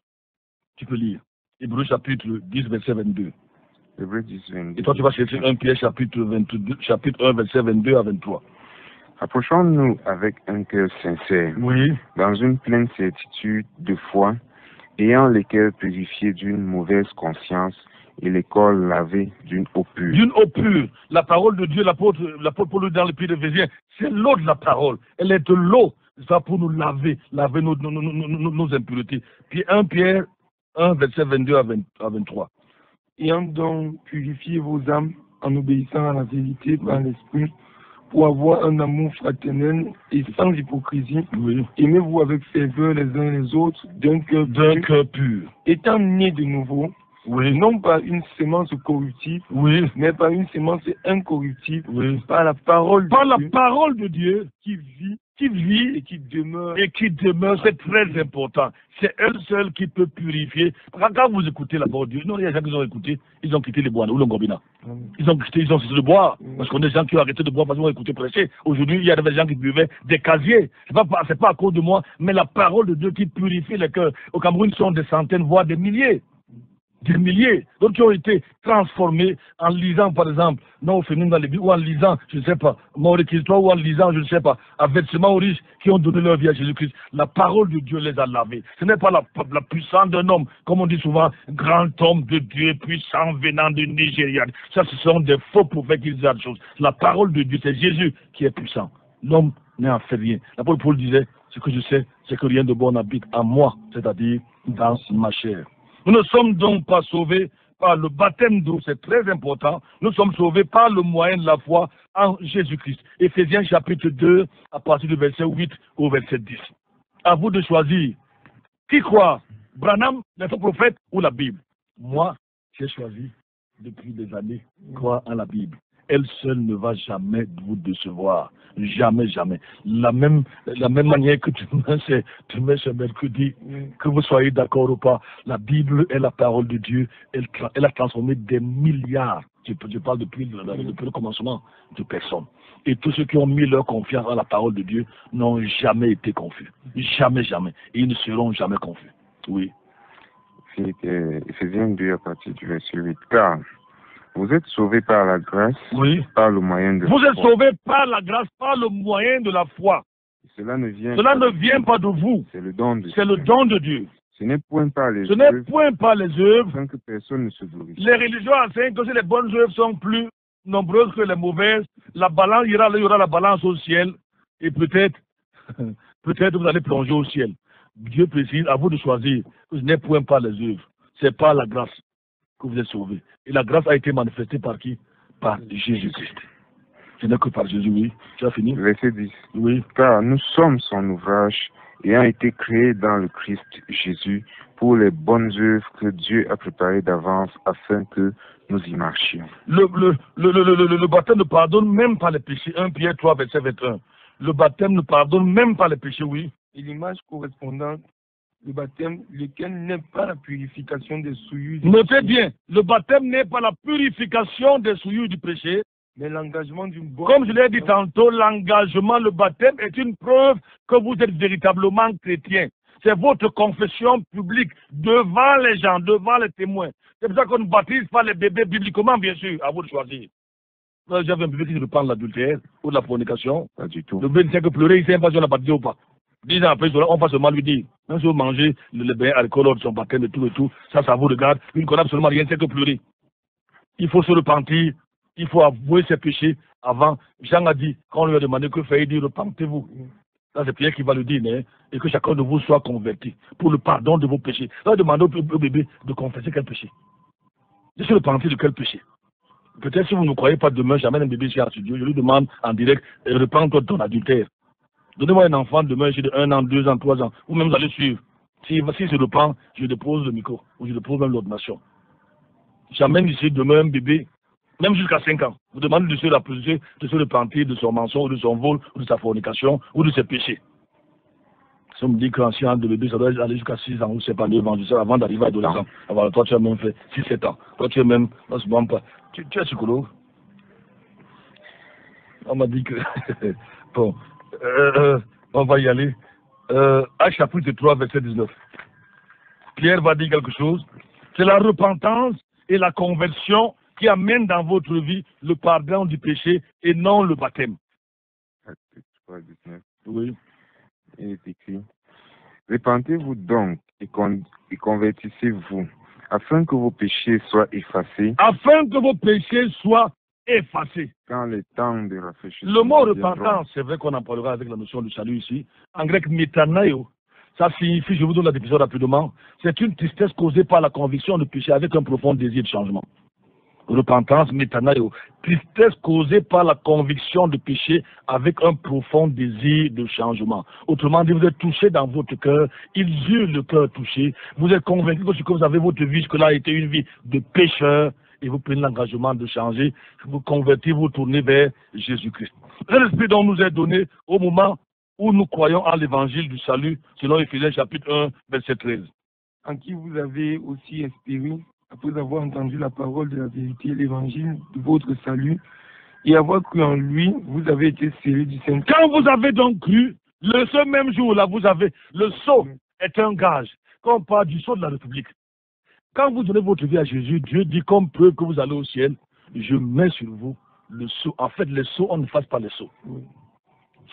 Tu peux lire. Hébreux chapitre 10, verset 22. Hébreux 10, 22. Et toi, tu vas chercher 1 Pierre chapitre 1, verset 22 à 23. Approchons-nous avec un cœur sincère, oui. Dans une pleine certitude de foi, ayant les cœurs purifiés d'une mauvaise conscience et les corps lavés d'une eau pure. D'une eau pure. La parole de Dieu, l'apôtre Paul dans le pays d'Éphésiens, c'est l'eau de la parole. Elle est de l'eau, ça pour nous laver nos impuretés. Puis 1 Pierre 1, verset 22 à 23. Ayant donc purifié vos âmes en obéissant à la vérité par l'Esprit, pour avoir un amour fraternel et sans hypocrisie, oui. Aimez-vous avec ferveur les uns les autres d'un cœur pur. Étant nés de nouveau, oui. Non par une sémence corruptible, oui. Mais par une sémence incorruptible, oui. Par la parole de Dieu qui vit et qui demeure, c'est très important. C'est elle seule qui peut purifier. Quand vous écoutez la parole de Dieu, non, il y a des gens qui ont écouté, ils ont quitté les bois, ou l'ongobina. Ils ont cessé de boire, parce qu'on a des gens qui ont arrêté de boire parce qu'ils ont écouté prêcher. Aujourd'hui, il y a des gens qui buvaient des casiers. C'est pas à cause de moi, mais la parole de Dieu qui purifie les cœurs. Au Cameroun, ils sont des centaines, voire des milliers. Des milliers, d'autres qui ont été transformés en lisant, par exemple, non au féminin dans les Bibles, ou en lisant, je ne sais pas, Maurice, ou en lisant, je ne sais pas, à vêtements riches, qui ont donné leur vie à Jésus-Christ. La parole de Dieu les a lavés. Ce n'est pas la puissance d'un homme, comme on dit souvent, grand homme de Dieu puissant venant de Nigeria. Ça, ce sont des faux prophètes qui disent la chose. La parole de Dieu, c'est Jésus qui est puissant. L'homme n'a fait rien. L'apôtre Paul disait, ce que je sais, c'est que rien de bon n'habite à moi, c'est-à-dire dans ma chair. Nous ne sommes donc pas sauvés par le baptême d'eau, c'est très important. Nous sommes sauvés par le moyen de la foi en Jésus-Christ. Éphésiens chapitre 2, à partir du verset 8 au verset 10. À vous de choisir. Qui croit? Branham, le prophète ou la Bible? Moi, j'ai choisi depuis des années croire en la Bible. Elle seule ne va jamais vous décevoir. Jamais, jamais. La même manière que tu mets ce mercredi, que vous soyez d'accord ou pas, la Bible est la parole de Dieu. Elle a transformé des milliards, je parle depuis le commencement, de personnes. Et tous ceux qui ont mis leur confiance en la parole de Dieu n'ont jamais été confus. Jamais, jamais. Et ils ne seront jamais confus. Oui. Éphésiens 2 à partir du verset 8. Car vous êtes sauvés par la grâce, oui, par le moyen de la foi. Vous êtes sauvés par la grâce, par le moyen de la foi. Cela ne vient pas de vous. C'est le don de Dieu. C'est le don de Dieu. Ce n'est point par les Ce n'est point par les œuvres. afin que personne ne se glorifie. Les religions enseignent que si les bonnes œuvres sont plus nombreuses que les mauvaises, la balance il y aura la balance au ciel et peut-être vous allez plonger au ciel. Dieu précise, à vous de choisir que ce n'est point par les œuvres, c'est par la grâce que vous êtes sauvés. Et la grâce a été manifestée par qui? Par Jésus-Christ. Ce n'est que par Jésus, oui. Tu as fini? Verset 10. Oui. Car nous sommes son ouvrage, ayant été créés dans le Christ Jésus pour les bonnes œuvres que Dieu a préparées d'avance afin que nous y marchions. Le baptême ne pardonne même pas les péchés. 1 Pierre 3, verset 21. Le baptême ne pardonne même pas les péchés, oui. Et l'image correspondante, le baptême, lequel n'est pas la purification des souillures. Notez bien, le baptême n'est pas la purification des souillures du péché, mais l'engagement d'une bonne... Comme je l'ai dit tantôt, l'engagement, le baptême est une preuve que vous êtes véritablement chrétien. C'est votre confession publique devant les gens, devant les témoins. C'est pour ça qu'on ne baptise pas les bébés bibliquement, bien sûr, à vous de choisir. J'avais un bébé qui reprend l'adultère ou de la fornication. Pas du tout. Le bébé ne sait que pleurer, il ne sait pas si on l'a baptisé ou pas. 10 ans après, on va seulement lui dire, même si vous mangez le bain alcool de son baptême et tout, ça vous regarde, il ne connaît absolument rien, c'est que pleurer. Il faut se repentir, il faut avouer ses péchés avant. Jean a dit, quand on lui a demandé que faire, il dit, repentez-vous. Ça, c'est Pierre qui va le dire, hein, et que chacun de vous soit converti pour le pardon de vos péchés. Là, demandez au bébé de confesser quel péché. De se repentir de quel péché. Peut-être si vous ne croyez pas demain, j'amène un bébé chez Dieu, je lui demande en direct, repends-toi de ton adultère. Donnez-moi un enfant demain, j'ai de 1 an, 2 ans, 3 ans, ou même vous allez suivre. S'il se repent, je dépose le micro, ou je dépose même l'ordination. J'amène ici demain un bébé, même jusqu'à 5 ans. Vous demandez de se repentir de son mensonge, de son vol, ou de sa fornication, ou de ses péchés. Si on me dit qu'en 6 ans de bébé, ça doit aller jusqu'à 6 ans, ou c'est pas 9 ans, je sais, avant d'arriver à adolescent. Alors toi, tu as même fait 6-7 ans. Toi, tu es même, non, c'est même pas. Tu es psychologue. On m'a dit que, bon, on va y aller. Acte chapitre 3, verset 19. Pierre va dire quelque chose. C'est la repentance et la conversion qui amènent dans votre vie le pardon du péché et non le baptême. Acte 3, 19. Oui. Il est écrit, repentez-vous donc et convertissez-vous, afin que vos péchés soient effacés. Afin que vos péchés soient effacés. Quand le temps de rafraîchissement. Le mot repentance, c'est vrai qu'on en parlera avec la notion du salut ici. En grec, metanaio, ça signifie, je vous donne la définition rapidement, c'est une tristesse causée par la conviction de péché avec un profond désir de changement. Repentance, metanaio, tristesse causée par la conviction de péché avec un profond désir de changement. Autrement dit, vous êtes touché dans votre cœur, ils eurent le cœur touché, vous êtes convaincu que ce que vous avez votre vie jusque-là a été une vie de pécheur, et vous prenez l'engagement de changer, vous convertissez, vous tournez vers Jésus-Christ. C'est l'esprit dont nous est donné au moment où nous croyons en l'évangile du salut, selon Éphésiens chapitre 1, verset 13. En qui vous avez aussi espéré, après avoir entendu la parole de la vérité, l'évangile de votre salut, et avoir cru en lui, vous avez été scellés du Saint-Esprit. Quand vous avez donc cru, ce même jour-là, vous avez, le sceau est un gage. Quand on parle du sceau de la République, quand vous donnez votre vie à Jésus, Dieu dit comme preuve que vous allez au ciel, je mets sur vous le sceau. En fait, les sceaux, on ne fasse pas les sceaux.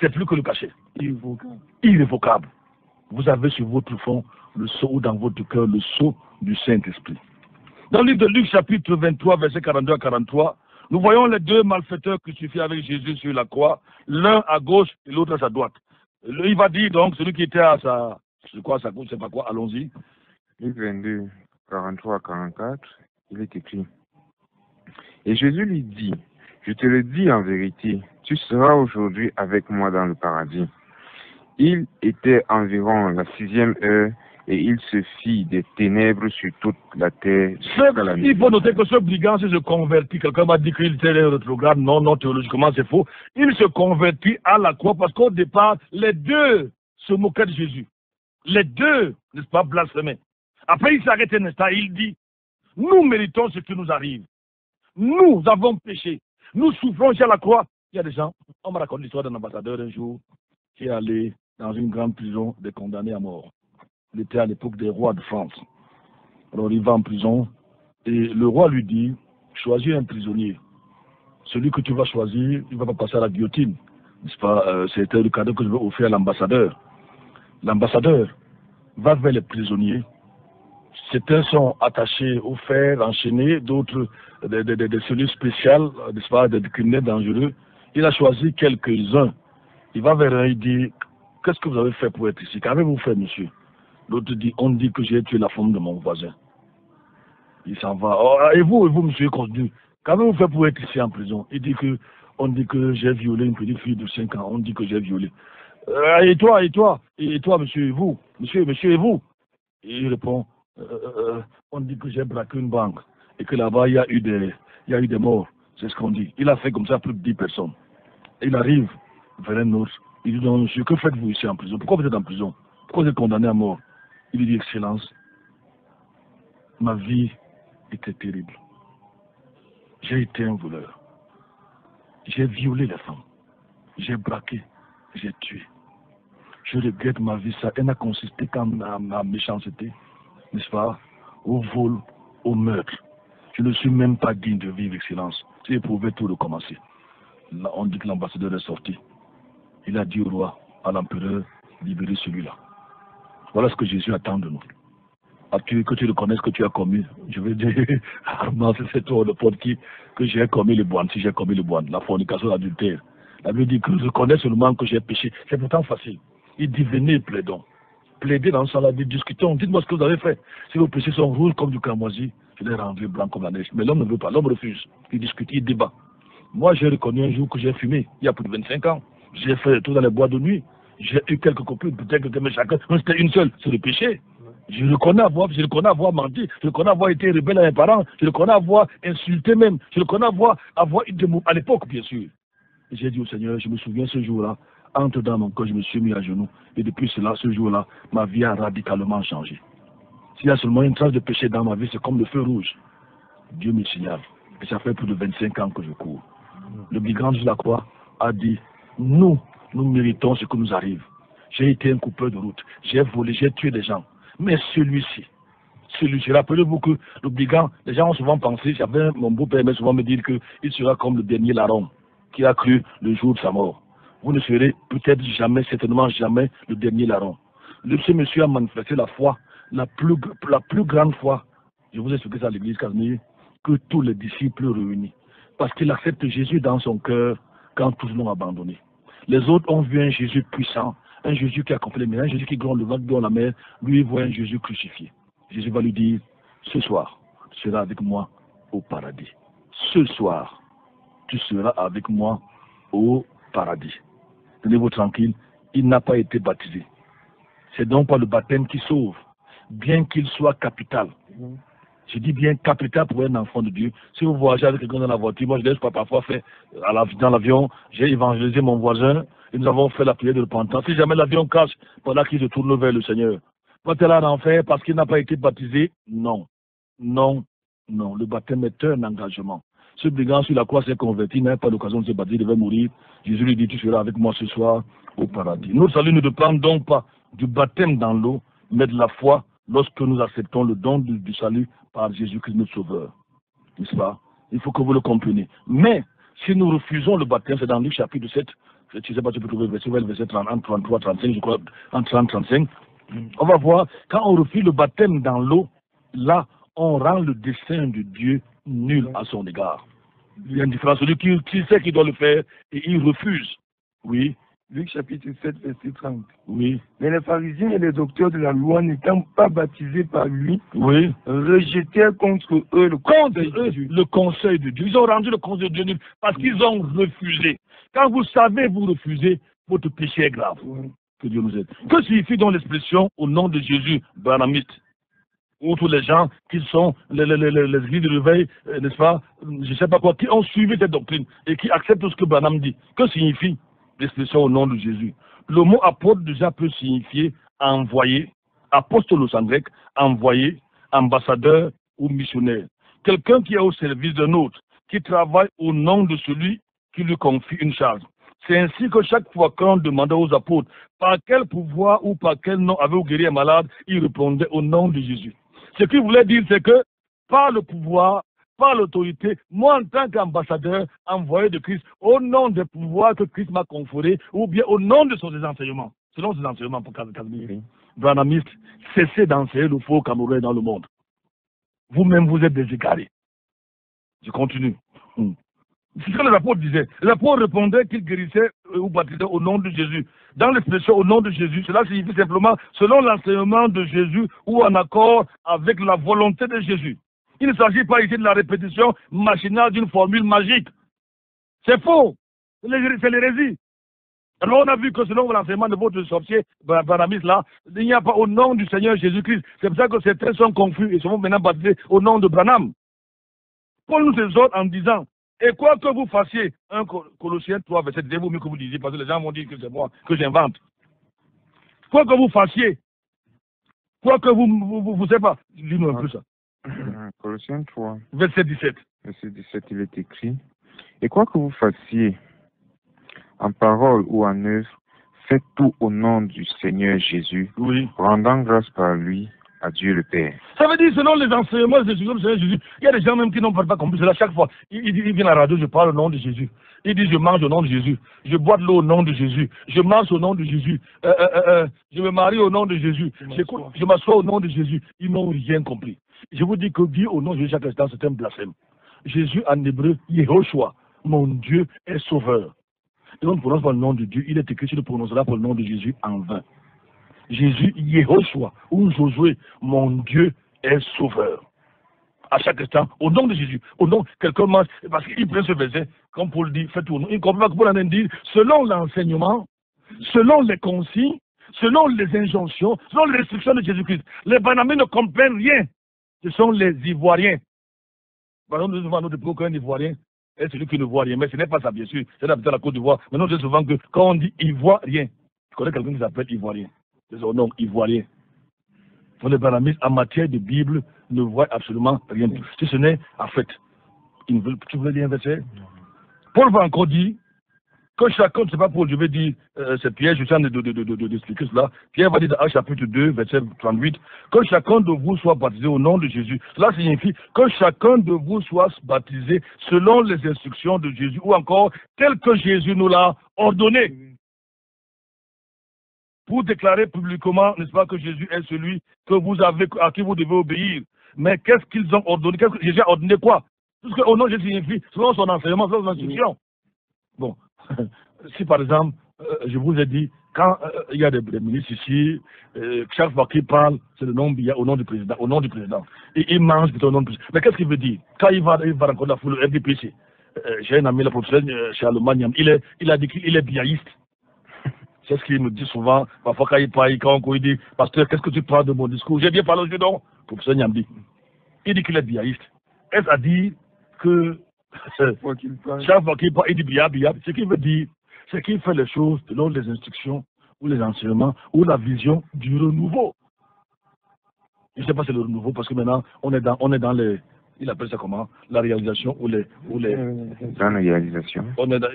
C'est plus que le cachet. Irrévocable. Irrévocable. Vous avez sur votre front le sceau ou dans votre cœur le sceau du Saint-Esprit. Dans le livre de Luc, chapitre 23, versets 42 à 43, nous voyons les deux malfaiteurs crucifiés avec Jésus sur la croix, l'un à gauche et l'autre à sa droite. Il va dire donc, celui qui était à sa gauche, je ne sais pas quoi, allons-y. Luc 22, 43 à 44. il est écrit. Et Jésus lui dit, je te le dis en vérité, tu seras aujourd'hui avec moi dans le paradis. Il était environ la 6e heure et il se fit des ténèbres sur toute la terre. Il faut noter que ce brigand se convertit. Quelqu'un m'a dit qu'il était rétrograde. Non, non, théologiquement c'est faux. Il se convertit à la croix parce qu'au départ, les deux se moquaient de Jésus. Les deux, n'est-ce pas, blasphémaient. Après, il s'arrête un instant et il dit, nous méritons ce qui nous arrive. Nous avons péché. Nous souffrons sur la croix. Il y a des gens, on me raconte l'histoire d'un ambassadeur un jour qui est allé dans une grande prison des condamnés à mort. Il était à l'époque des rois de France. Alors il va en prison et le roi lui dit, choisis un prisonnier. Celui que tu vas choisir, il ne va pas passer à la guillotine. N'est-ce pas? C'était le cadeau que je veux offrir à l'ambassadeur. L'ambassadeur va vers les prisonniers. Certains sont attachés au fer, enchaînés, d'autres des cellules spéciales, n'est-ce pas, des criminels dangereux. Il a choisi quelques-uns. Il va vers un, il dit, qu'est-ce que vous avez fait pour être ici? Qu'avez-vous fait, monsieur? L'autre dit, on dit que j'ai tué la femme de mon voisin. Il s'en va. Oh, et vous, monsieur Condu, qu'avez-vous fait pour être ici en prison? Il dit que, on dit que j'ai violé une petite fille de 5 ans. On dit que j'ai violé. Et toi, monsieur, et vous? Monsieur, et vous? Et il répond, on dit que j'ai braqué une banque. Et que là-bas, il y a eu des morts. C'est ce qu'on dit. Il a fait comme ça plus de 10 personnes. Il arrive vers un autre. Il dit, non, monsieur, que faites-vous ici en prison? Pourquoi vous êtes en prison? Pourquoi vous êtes condamné à mort? Il lui dit, Excellence, ma vie était terrible. J'ai été un voleur. J'ai violé les femmes. J'ai braqué. J'ai tué. Je regrette ma vie. Ça n'a consisté qu'en ma méchanceté, n'est-ce pas? Au vol, au meurtre. Je ne suis même pas digne de vivre, Excellence. Si je pouvais tout recommencer. Là, on dit que l'ambassadeur est sorti. Il a dit au roi, à l'empereur, libérez celui-là. Voilà ce que Jésus attend de nous. Que tu reconnaisses que tu as commis. Je veux dire, Armand, c'est toi le pote que j'ai commis le boine, si j'ai commis le boine, la fornication, l'adultère. La Bible dit que je reconnais seulement que j'ai péché. C'est pourtant facile. Il dit, venez, plaidons. Plaidez dans le sang, la Bible, discutons. Dites-moi ce que vous avez fait. Si vos péchés sont rouges comme du cramoisi, je les rendrai blancs comme la neige. Mais l'homme ne veut pas, l'homme refuse. Il discute, il débat. Moi, j'ai reconnu un jour que j'ai fumé, il y a plus de 25 ans. J'ai fait le tour dans les bois de nuit. J'ai eu quelques copines, peut-être que chacun, mais c'était une seule, c'est le péché. Je reconnais avoir menti, je reconnais avoir été rebelle à mes parents, je reconnais avoir insulté même, je reconnais avoir eu des mots, à l'époque bien sûr. J'ai dit au Seigneur, je me souviens ce jour-là, entre dans mon corps, je me suis mis à genoux. Et depuis cela, ce jour-là, ma vie a radicalement changé. S'il y a seulement une trace de péché dans ma vie, c'est comme le feu rouge. Dieu me signale. Et ça fait plus de 25 ans que je cours. Le brigand de la croix a dit, nous méritons ce que nous arrive. J'ai été un coupeur de route, j'ai volé, j'ai tué des gens. Mais celui-ci, rappelez-vous que le brigand, les gens ont souvent pensé, mon beau-père aimait souvent me dire qu'il sera comme le dernier larron qui a cru le jour de sa mort. Vous ne serez peut-être jamais, certainement jamais, le dernier larron. Ce monsieur a manifesté la foi, la plus grande foi, je vous ai expliqué ça à l'église Casimir, que tous les disciples réunis. Parce qu'il accepte Jésus dans son cœur quand tous l'ont abandonné. Les autres ont vu un Jésus puissant, un Jésus qui a accompli les miracles, un Jésus qui gronde le vent dans la mer. Lui, il voit un Jésus crucifié. Jésus va lui dire, ce soir, tu seras avec moi au paradis. Ce soir, tu seras avec moi au paradis. Tenez-vous tranquille, il n'a pas été baptisé. C'est donc pas le baptême qui sauve, bien qu'il soit capital. Je dis bien capital pour un enfant de Dieu. Si vous voyagez avec quelqu'un dans la voiture, moi je laisse pas parfois faire dans l'avion, j'ai évangélisé mon voisin et nous avons fait la prière de repentance. Si jamais l'avion casse pendant qu'il se tourne vers le Seigneur, va-t-il en enfer parce qu'il n'a pas été baptisé? Non. Non. Non. Le baptême est un engagement. Ce brigand sur la croix s'est converti, il n'a pas l'occasion de se baptiser, il devait mourir. Jésus lui dit, tu seras avec moi ce soir au paradis. Notre salut ne dépend donc pas du baptême dans l'eau, mais de la foi lorsque nous acceptons le don du salut par Jésus-Christ notre Sauveur. N'est-ce pas? Il faut que vous le compreniez. Mais, si nous refusons le baptême, c'est dans Luc chapitre 7, je ne sais pas si tu peux trouver le verset 30, 33, 35, je crois, en 30, 35. On va voir, quand on refuse le baptême dans l'eau, là, on rend le dessein de Dieu nul à son égard. Il y a une différence. Celui qui sait qu'il doit le faire et il refuse, oui, Luc chapitre 7, verset 30. Oui. Mais les pharisiens et les docteurs de la loi, n'étant pas baptisés par lui, Oui. rejetèrent contre eux le conseil de Dieu. Ils ont rendu le conseil de Dieu parce qu'ils ont refusé. Quand vous savez vous refusez, votre péché est grave. Oui. Que Dieu nous aide. Que signifie donc l'expression au nom de Jésus, branamite? Ou tous les gens qui sont les églises de réveil, n'est-ce pas, je ne sais pas quoi, qui ont suivi cette doctrine et qui acceptent tout ce que Branham dit. Que signifie l'expression au nom de Jésus? Le mot apôtre déjà peut signifier envoyé, apostolos en grec, envoyé, ambassadeur ou missionnaire. Quelqu'un qui est au service d'un autre, qui travaille au nom de celui qui lui confie une charge. C'est ainsi que chaque fois qu'on demandait aux apôtres par quel pouvoir ou par quel nom avait-vous guéri un malade, ils répondaient au nom de Jésus. Ce qu'il voulait dire, c'est que par le pouvoir, par l'autorité, moi en tant qu'ambassadeur, envoyé de Christ, au nom des pouvoirs que Christ m'a conférés, ou bien au nom de ses enseignements, selon ses enseignements pour Casimir, branamiste, cessez d'enseigner le faux Camerounais dans le monde. Vous-même, vous êtes des égarés. Je continue. C'est ce que les apôtres disaient. Les apôtres répondaient qu'ils guérissaient ou baptisaient au nom de Jésus. Dans l'expression au nom de Jésus, cela signifie simplement selon l'enseignement de Jésus ou en accord avec la volonté de Jésus. Il ne s'agit pas ici de la répétition machinale d'une formule magique. C'est faux. C'est l'hérésie. Alors on a vu que selon l'enseignement de votre sorcier, Baramis là, il n'y a pas au nom du Seigneur Jésus-Christ. C'est pour ça que certains sont confus et sont maintenant baptisés au nom de Branham. Paul nous exhorte en disant, et quoi que vous fassiez, 1 Colossiens 3, verset 2, vous mieux que vous disiez, parce que les gens vont dire que c'est moi, que j'invente. Quoi que vous fassiez, quoi que vous savez pas, dis-nous un peu ça. Colossiens 3, verset 17. Verset 17, il est écrit, et quoi que vous fassiez, en parole ou en œuvre, faites tout au nom du Seigneur Jésus, oui, rendant grâce par lui à Dieu le Père. Ça veut dire, selon les enseignements de Jésus, il y a des gens même qui n'ont pas compris cela. Chaque fois, ils viennent à la radio, je parle au nom de Jésus. Ils disent, je mange au nom de Jésus. Je bois de l'eau au nom de Jésus. Je marche au nom de Jésus. Je me marie au nom de Jésus. Je m'assois au nom de Jésus. Ils n'ont rien compris. Je vous dis que dire au nom de Jésus chaque instant, c'est un blasphème. Jésus en hébreu, Yehoshua, mon Dieu est sauveur. Et on ne prononce pas le nom de Dieu. Il est écrit, tu le prononceras pour le nom de Jésus en vain. Jésus, Yehoshua, ou Josué, mon Dieu est sauveur. À chaque instant, au nom de Jésus, au nom, quelqu'un mange, parce qu'il prend ce verset, comme Paul dit, faites tout. Il ne comprend pas que Paul en dit, selon l'enseignement, selon les consignes, selon les injonctions, selon les restrictions de Jésus-Christ. Les Banamés ne comprennent rien. Ce sont les Ivoiriens. Par exemple, nous devons nous dire qu'un Ivoirien est celui qui ne voit rien, mais ce n'est pas ça, bien sûr. C'est d'habiter à la Côte d'Ivoire. Mais nous disons souvent que quand on dit Ivoirien, je connais quelqu'un qui s'appelle Ivoirien. C'est son nom, Ivoirien. Pour les banamistes, en matière de Bible, ne voient absolument rien. Si ce n'est, en fait, tu voulais dire un verset? Paul va encore dire que chacun, c'est pas Paul, je vais dire, c'est Pierre, je suis en train d'expliquer cela. Pierre va dire dans Actes chapitre 2, verset 38, que chacun de vous soit baptisé au nom de Jésus. Cela signifie que chacun de vous soit baptisé selon les instructions de Jésus, ou encore tel que Jésus nous l'a ordonné. Pour déclarer publiquement, n'est-ce pas, que Jésus est celui que vous avez, à qui vous devez obéir. Mais qu'est-ce qu'ils ont ordonné? Qu'est-ce que Jésus a ordonné quoi? Tout ce que au nom de Jésus signifie, selon son enseignement, selon son instruction. Bon, si par exemple, je vous ai dit, quand il y a des ministres ici, chaque fois qu'ils parlent, c'est le nom au nom du président, au nom du président. Et il mange au nom du président. Mais qu'est-ce qu'il veut dire? Quand il va rencontrer la foule RDPC, j'ai un ami, le professeur Charlemagne, il a dit qu'il est biaïste. C'est ce qu'il me dit souvent, parfois quand il parle, quand il dit, pasteur, qu'est-ce que tu parles de mon discours? J'ai bien parlé aujourd'hui, non? Professeur Nyamdi. Il dit qu'il est biaïste. Est-ce à dire que chaque fois qu'il parle, il dit bia. Ce qu'il veut dire, c'est qu'il fait les choses selon les instructions ou les enseignements ou la vision du renouveau. Je ne sais pas si c'est le renouveau parce que maintenant on est dans les, il appelle ça comment? La réalisation ou les dans la réalisation. On est dans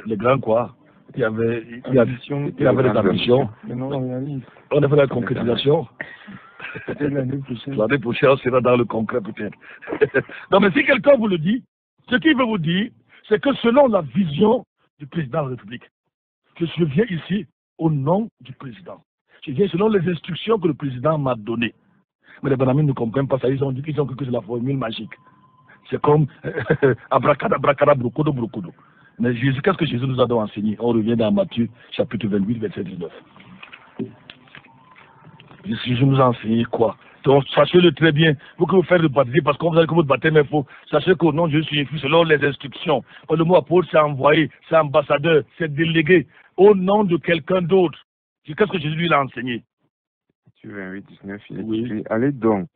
les grands quoi? Il y avait des ambitions. On a fait la concrétisation. L'année prochaine, on sera dans le concret peut-être. Non, mais si quelqu'un vous le dit, ce qu'il veut vous dire, c'est que selon la vision du président de la République, je viens ici au nom du président. Je viens selon les instructions que le président m'a données. Mais les Banamines ne comprennent pas ça. Ils ont dit que c'est la formule magique. C'est comme abracadabra, brocodo. Mais Jésus, qu'est-ce que Jésus nous a donc enseigné? On revient dans Matthieu, chapitre 28, verset 19. Jésus nous a enseigné quoi? Donc, sachez-le très bien. Vous que vous faites le baptême, parce qu'on vous a dit que votre baptême est faux. Sachez qu'au nom de Jésus, je suis selon les instructions. Le mot apôtre, c'est envoyé, c'est ambassadeur, c'est délégué. Au nom de quelqu'un d'autre. Qu'est-ce que Jésus lui a enseigné? Matthieu 28, 19, il est Oui. écrit, allez donc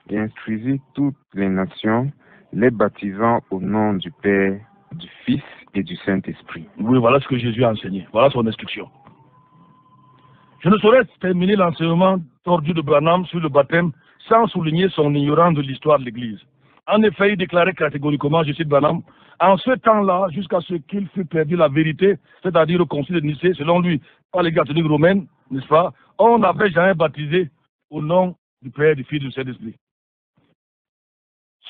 et instruisez toutes les nations, les baptisant au nom du Père, du Fils et du Saint-Esprit. Oui, voilà ce que Jésus a enseigné. Voilà son instruction. Je ne saurais terminer l'enseignement tordu de Branham sur le baptême sans souligner son ignorance de l'histoire de l'Église. En effet, il déclarait catégoriquement, je cite Branham, en ce temps-là, jusqu'à ce qu'il fût perdu la vérité, c'est-à-dire au concile de Nicée, selon lui, par les catholiques romaines, n'est-ce pas, on n'avait jamais baptisé au nom du Père, du Fils et du Saint-Esprit.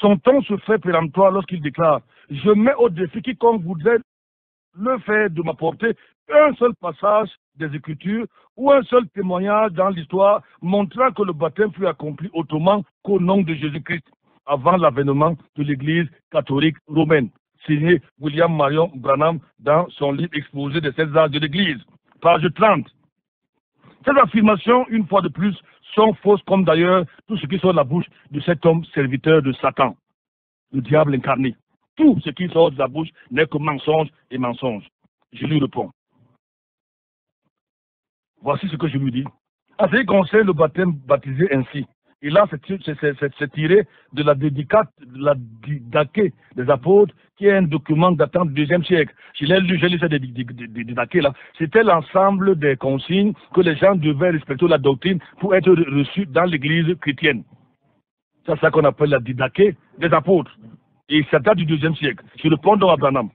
Son ton se fait péremptoire lorsqu'il déclare, je mets au défi quiconque voudrait le faire de m'apporter un seul passage des Écritures ou un seul témoignage dans l'histoire montrant que le baptême fut accompli autrement qu'au nom de Jésus-Christ avant l'avènement de l'Église catholique romaine, signé William Marion Branham dans son livre Exposé des 16 âges de l'Église, page 30. Ces affirmations, une fois de plus, sont fausses comme d'ailleurs tout ce qui sort de la bouche de cet homme serviteur de Satan, le diable incarné. Tout ce qui sort de la bouche n'est que mensonge et mensonge. Je lui réponds. Voici ce que je lui dis. En ce qui concerne le baptême baptisé ainsi, et là c'est tiré de la dédicate, de la didaquée des apôtres, qui est un document datant du IIe siècle. Je l'ai lu, j'ai lu cette didaquée là. C'était l'ensemble des consignes que les gens devaient respecter la doctrine pour être reçus dans l'église chrétienne. C'est ça qu'on appelle la didaquée des apôtres. Et ça date du IIe siècle. Je réponds donc à Branham.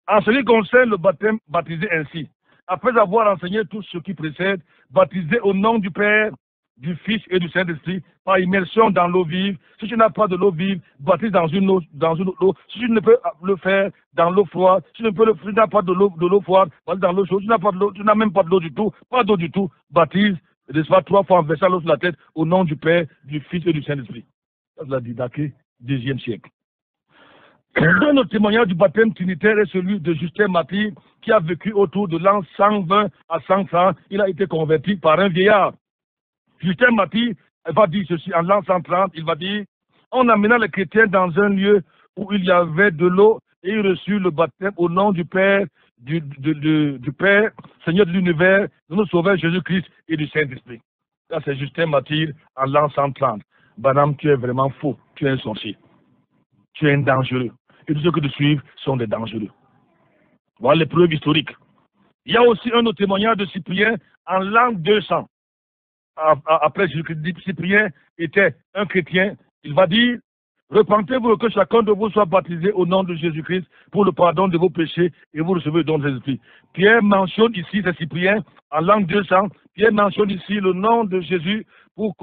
En ce qui concerne le baptême baptisé ainsi, après avoir enseigné tout ce qui précède, baptisé au nom du Père, du Fils et du Saint-Esprit, par immersion dans l'eau vive. Si tu n'as pas de l'eau vive, baptise dans une eau. Si tu ne peux le faire dans l'eau froide, si tu n'as pas de l'eau froide, baptise dans l'eau chaude. Si tu n'as même pas de l'eau du tout, pas d'eau du tout, baptise, n'est-ce pas, 3 fois en versant l'eau sur la tête, au nom du Père, du Fils et du Saint-Esprit. Ça, c'est la didaquée du IIe siècle. Un autre témoignage du baptême trinitaire est celui de Justin Martyr, qui a vécu autour de l'an 120 à 130. Il a été converti par un vieillard. Justin Martyr va dire ceci en l'an 130, il va dire, on amena les chrétiens dans un lieu où il y avait de l'eau et il reçut le baptême au nom du Père, du Père, Seigneur de l'univers, de notre Sauveur Jésus-Christ et du Saint-Esprit. Ça c'est Justin Martyr en l'an 130. Branham, tu es vraiment faux, tu es un sorcier. Tu es un dangereux. Et tous ceux que tu suivent sont des dangereux. Voilà les preuves historiques. Il y a aussi un autre témoignage de Cyprien en l'an 200. Après Jésus-Christ, Cyprien était un chrétien. Il va dire, repentez-vous que chacun de vous soit baptisé au nom de Jésus-Christ pour le pardon de vos péchés et vous recevez le don de Jésus-Christ. Pierre mentionne ici, c'est Cyprien, en l'an 200, Pierre mentionne ici le nom de Jésus pour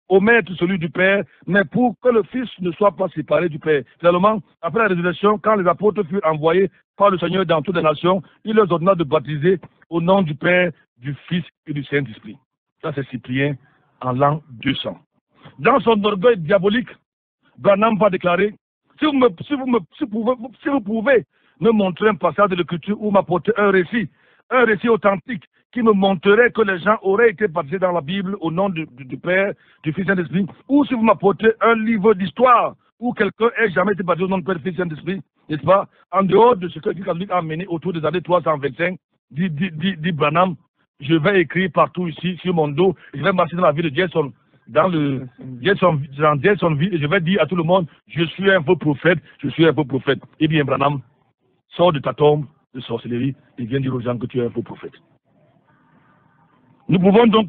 omettre celui du Père, mais pour que le Fils ne soit pas séparé du Père. Finalement, après la résurrection, quand les apôtres furent envoyés par le Seigneur dans toutes les nations, il leur ordonna de baptiser au nom du Père, du Fils et du Saint-Esprit. Ça, c'est Cyprien en l'an 200. Dans son orgueil diabolique, Branham va déclarer, si vous pouvez me montrer un passage de l'Écriture ou m'apporter un récit authentique qui me montrerait que les gens auraient été baptisés dans la Bible au nom du Père, du Fils et de l'Esprit, ou si vous m'apportez un livre d'histoire où quelqu'un ait jamais été baptisé au nom du Père, du Fils et de l'Esprit, n'est-ce pas, en dehors de ce que l'Église catholique a mené autour des années 325, dit Branham, je vais écrire partout ici, sur mon dos, je vais marcher dans la ville de Jackson, dans Jacksonville, et je vais dire à tout le monde, je suis un faux prophète, je suis un faux prophète. Eh bien, Branham, sors de ta tombe de sorcellerie et viens dire aux gens que tu es un faux prophète. Nous pouvons donc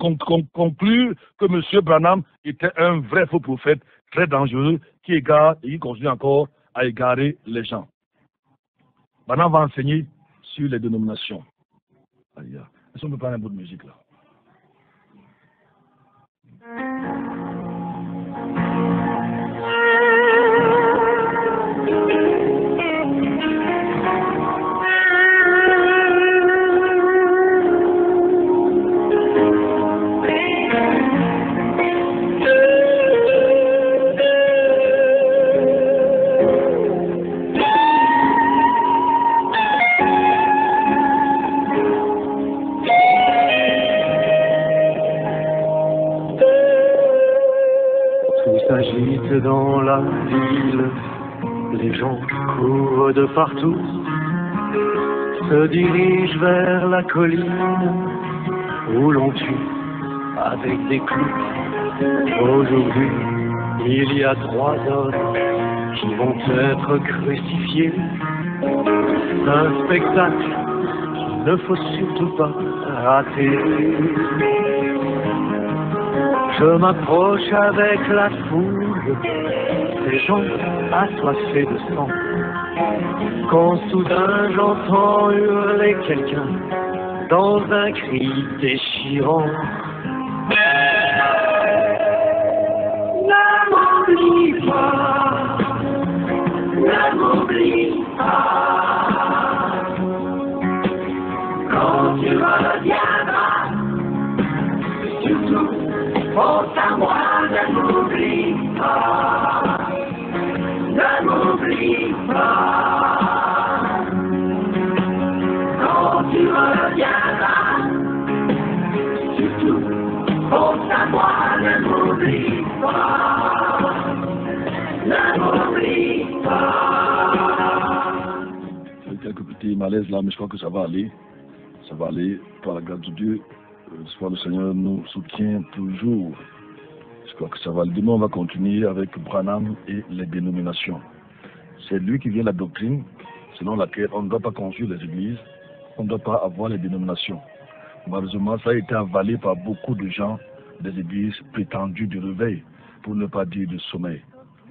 conclure que M. Branham était un vrai faux prophète, très dangereux, qui égare et qui continue encore à égarer les gens. Branham va enseigner sur les dénominations. Est-ce qu'on peut parler un bout de musique là? Les gens courent de partout, se dirigent vers la colline où l'on tue avec des clous. Aujourd'hui, il y a 3 hommes qui vont être crucifiés. C'est un spectacle qu'il ne faut surtout pas rater. Je m'approche avec la foule, ces gens assoiffés de sang, quand soudain j'entends hurler quelqu'un dans un cri déchirant. Ne m'oublie pas, ne m'oublie pas, quand tu reviendras, surtout pense à moi, ne m'oublie pas, ne m'oublie pas, quand tu reviendras, surtout pense à moi, ne m'oublie pas, ne m'oublie pas. J'ai quelques petits malaises là, mais je crois que ça va aller. Ça va aller, par la grâce de Dieu. Le Seigneur nous soutient toujours. Je crois que ça va. Demain, on va continuer avec Branham et les dénominations. C'est lui qui vient la doctrine selon laquelle on ne doit pas construire les églises, on ne doit pas avoir les dénominations. Malheureusement, ça a été avalé par beaucoup de gens des églises prétendues du réveil, pour ne pas dire de sommeil.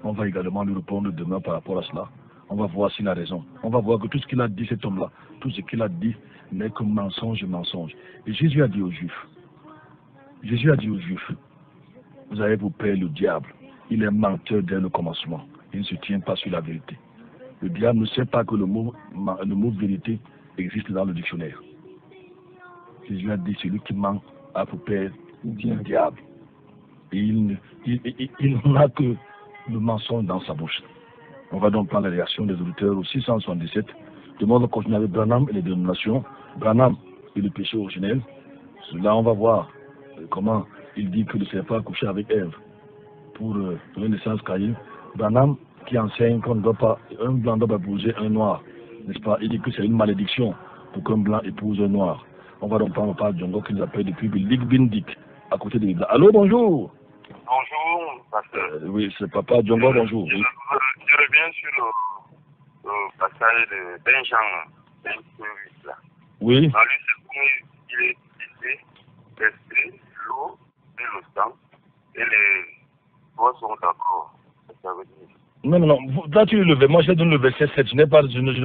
On va également lui répondre demain par rapport à cela. On va voir s'il a raison. On va voir que tout ce qu'il a dit, cet homme-là, tout ce qu'il a dit n'est que mensonge et mensonge. Et Jésus a dit aux Juifs, vous avez pour père le diable. Il est menteur dès le commencement. Il ne se tient pas sur la vérité. Le diable ne sait pas que le mot vérité existe dans le dictionnaire. Jésus a dit, celui qui ment a pour père le diable. Et il n'a que le mensonge dans sa bouche. On va donc prendre la réaction des auditeurs au 677. Demain, on va continuer avec Branham et les dénominations. Branham et le péché originel. Là, on va voir comment il dit que le serpent a couché avec Ève pour donner naissance à Caïn. Branham qui enseigne qu'un blanc doit pas épouser un noir. N'est-ce pas? Il dit que c'est une malédiction pour qu'un blanc épouse un noir. On va donc prendre par Djongo qui nous appelle depuis Lig Bindik, à côté de l'Ibla. Allô, bonjour. Bonjour, pasteur. Oui, c'est Papa Djongo, bonjour. Oui. Je reviens sur le passage de Benjamin, 28 là. Oui. Dans lui, il est cité, rester l'eau et le sang, et les trois sont d'accord. Ça veut dire. Non. Là, tu le verset. Moi, j'ai donné le verset 7. Je ne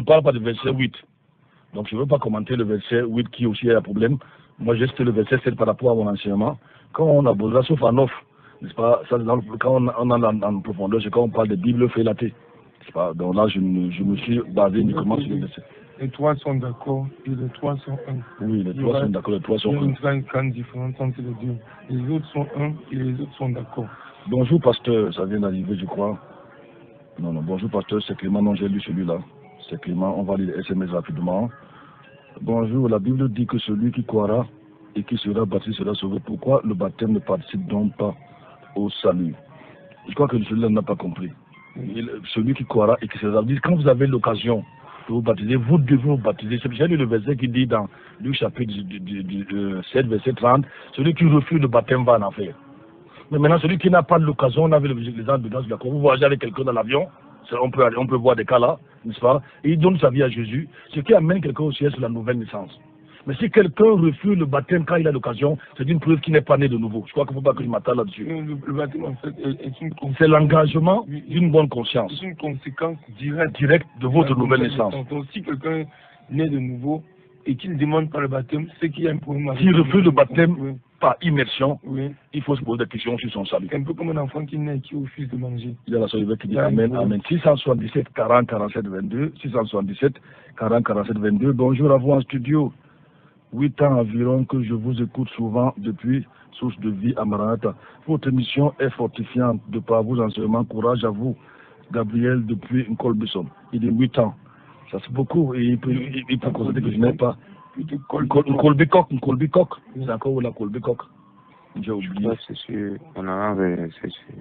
parle pas du verset 8. Donc, je ne veux pas commenter le verset 8 qui aussi est un problème. Moi, j'ai cité le verset 7 par rapport à mon enseignement. Quand on a besoin, sauf en offre, n'est-ce pas? Ça, quand on a en profondeur, c'est quand on parle de Bible félatée. N'est-ce pas? Donc là, je me suis basé uniquement sur le verset. Les trois sont d'accord et les trois sont un. Oui, les trois sont d'accord, les trois sont un. Il y a une grande différence entre les deux. Les autres sont un et les autres sont d'accord. Bonjour, pasteur. Ça vient d'arriver, je crois. Non, bonjour, pasteur. C'est Clément. Non, j'ai lu celui-là. C'est Clément. On va lire les SMS rapidement. Bonjour. La Bible dit que celui qui croira et qui sera baptisé sera sauvé. Pourquoi le baptême ne participe donc pas au salut? Je crois que celui-là n'a pas compris. Celui qui croira et qui sera baptisé, quand vous avez l'occasion de vous baptiser, vous devez vous baptiser. J'ai lu le verset qui dit dans Luc chapitre 7, verset 30, celui qui refuse le baptême va en enfer. Mais maintenant, celui qui n'a pas l'occasion, on avait les gens dedans, d'accord, vous voyagez avec quelqu'un dans l'avion, on peut voir des cas là, n'est-ce pas? Et il donne sa vie à Jésus, ce qui amène quelqu'un au ciel sur la nouvelle naissance. Mais si quelqu'un refuse le baptême quand il a l'occasion, c'est une preuve qu'il n'est pas né de nouveau. Je crois qu'il ne faut pas que je m'attende là-dessus. Le baptême, en fait, est une conséquence. C'est l'engagement d'une bonne conscience. C'est une conséquence directe de votre nouvelle naissance. Donc, si quelqu'un naît de nouveau et qu'il ne demande pas le baptême, c'est qu'il y a un problème. S'il refuse le baptême par immersion, il faut se poser des questions sur son salut. C'est un peu comme un enfant qui naît et qui refuse de manger. Il y a la soeur qui dit Amen, Amen. 677 40 47 22. 677 40 47 22. Bonjour à vous en studio. 8 ans environ que je vous écoute souvent depuis Source de Vie à Maranatha. Votre émission est fortifiante de par vos enseignements. Courage à vous. Gabriel depuis Nkolbisson. Il dit 8 ans. Ça c'est beaucoup et il peut constater que je n'ai pas. Nkolbikok. C'est encore où la Kolbikok? J'ai oublié. C'est sûr. On a c'est sûr.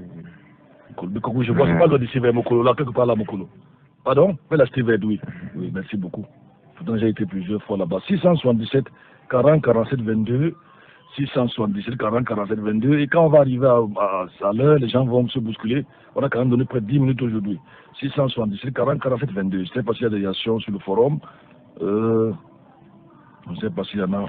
Nkolbikok, oui, je vois. C'est pas le d'ici vers Mokolo, là, quelque part là, Mokolo. Pardon? La Steved, oui. Oui, merci beaucoup. Pourtant, j'ai été plusieurs fois là-bas. 677 40 47 22. 677 40 47 22. Et quand on va arriver à l'heure, les gens vont se bousculer. On a quand même donné près de 10 minutes aujourd'hui. 677 40 47 22. Je ne sais pas s'il y a des réactions sur le forum. Je ne sais pas s'il y en a.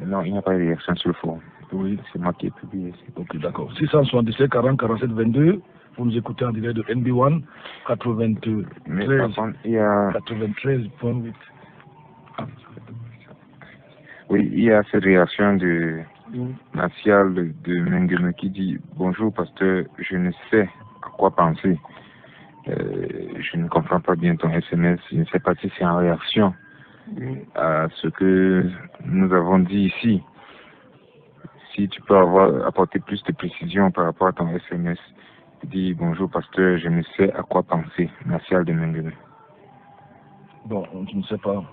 Non, il n'y a pas de réaction sur le forum. Oui. C'est moi qui ai publié. Ok, d'accord. 677 40 47 22. Vous nous écoutez en direct de NB1 93. Mais par contre, il y a... 93.8. Oui, il y a cette réaction de Martial de Mengueme qui dit « Bonjour pasteur, je ne sais à quoi penser. Je ne comprends pas bien ton SMS. Je ne sais pas si c'est en réaction à ce que nous avons dit ici. Si tu peux apporter plus de précision par rapport à ton SMS. » Il dit « Bonjour pasteur, je ne sais à quoi penser. » Martial de Mengueme. Bon, je ne sais pas.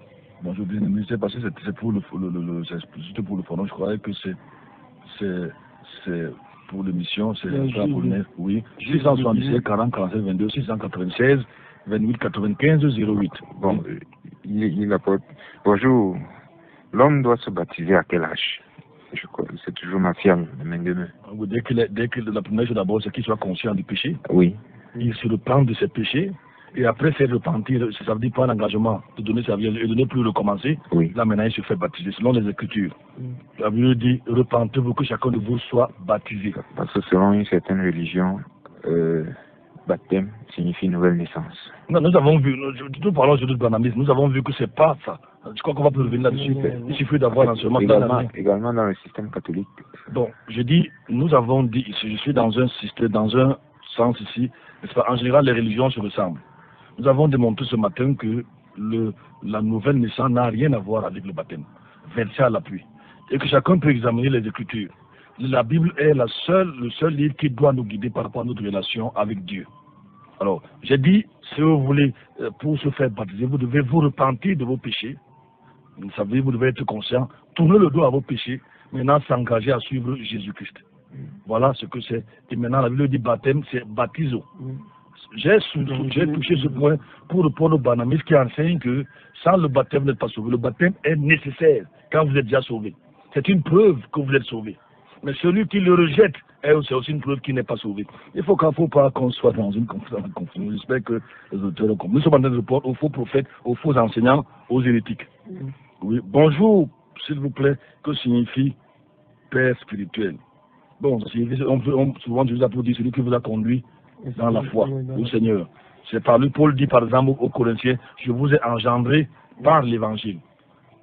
Bon, je ne sais pas si c'est pour le forum. Je croyais que c'est pour l'émission, c'est pour le net. Oui. 677 40 47 22 696 28 95 08. Bon, il apporte. Bonjour. L'homme doit se baptiser à quel âge? Je crois que c'est toujours Martial de Mengueme. Dès que la première chose d'abord, c'est qu'il soit conscient du péché. Oui. Il se repent de ses péchés. Et après faire repentir, ça veut dire pas l'engagement de donner sa vie et de ne plus recommencer. Oui. Là maintenant il se fait baptiser selon les Écritures. La Bible dit repentez-vous que chacun de vous soit baptisé. Parce que selon une certaine religion, baptême signifie nouvelle naissance. Non, nous avons vu, nous parlons aujourd'hui de banamisme, nous avons vu que c'est pas ça. Je crois qu'on va revenir là-dessus. Il suffit d'avoir l'enseignement. Également dans le système catholique. Donc, je dis, nous avons dit, je suis dans un système, dans un sens ici, en général les religions se ressemblent. Nous avons démontré ce matin que la nouvelle naissance n'a rien à voir avec le baptême. Verset à l'appui. Et que chacun peut examiner les Écritures. La Bible est le seul livre qui doit nous guider par rapport à notre relation avec Dieu. Alors, j'ai dit, si vous voulez, pour se faire baptiser, vous devez vous repentir de vos péchés. Vous savez, vous devez être conscient, tourner le dos à vos péchés, maintenant s'engager à suivre Jésus-Christ. Voilà ce que c'est. Et maintenant, la Bible dit baptême, c'est baptiso. J'ai touché ce point pour répondre au banamisme qui enseigne que sans le baptême, vous n'êtes pas sauvé. Le baptême est nécessaire quand vous êtes déjà sauvé. C'est une preuve que vous êtes sauvé. Mais celui qui le rejette, c'est aussi une preuve qu'il n'est pas sauvé. Il ne faut pas qu'on soit dans une confusion. J'espère que les auteurs ont compris. Nous sommes en train de répondre aux faux prophètes, aux faux enseignants, aux hérétiques. Oui. Bonjour, s'il vous plaît, que signifie Père spirituel? Bon, souvent je vous applaudis celui qui vous a conduit dans la foi au Seigneur. C'est par lui, Paul dit par exemple aux Corinthiens, je vous ai engendré par l'évangile.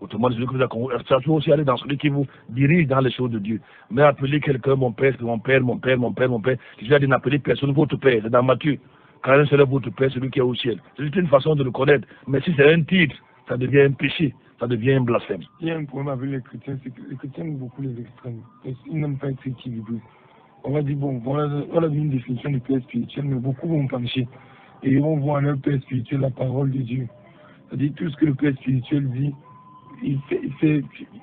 Autrement, celui qui vous a conduit, ça peut aussi aller dans celui qui vous dirige dans les choses de Dieu. Mais appeler quelqu'un mon père, c'est mon père, mon père, mon père, mon père. Je dis n'appeler personne votre père, c'est dans Matthieu. Car un seul est votre père, celui qui est au ciel. C'est juste une façon de le connaître. Mais si c'est un titre, ça devient un péché, ça devient un blasphème. Il y a un problème avec les chrétiens, c'est que les chrétiens aiment beaucoup les extrêmes. Ils n'aiment pas être équilibrés. On va dire, bon, voilà une définition du père spirituel, mais beaucoup vont pencher. Et ils vont voir en leur père spirituel la parole de Dieu. C'est-à-dire, tout ce que le père spirituel dit,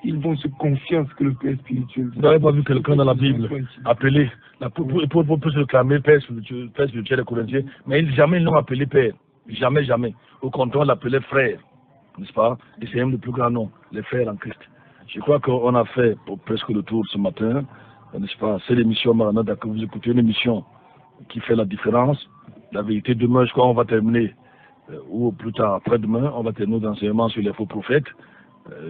ils vont se confier en ce que le père spirituel dit. Vous n'avez pas vu quelqu'un dans la Bible appelé, pour se réclamer père spirituel des Corinthiens, mais jamais ils l'ont appelé père. Jamais, jamais. Au contraire, on l'appelait frère. N'est-ce pas? Et c'est même le plus grand nom, les frères en Christ. Je crois qu'on a fait presque le tour ce matin. N'est-ce pas? C'est l'émission Maranatha que vous écoutez, une émission qui fait la différence. La vérité, demain, je crois qu'on va terminer, ou plus tard, après-demain, on va terminer d'enseignement sur les faux prophètes.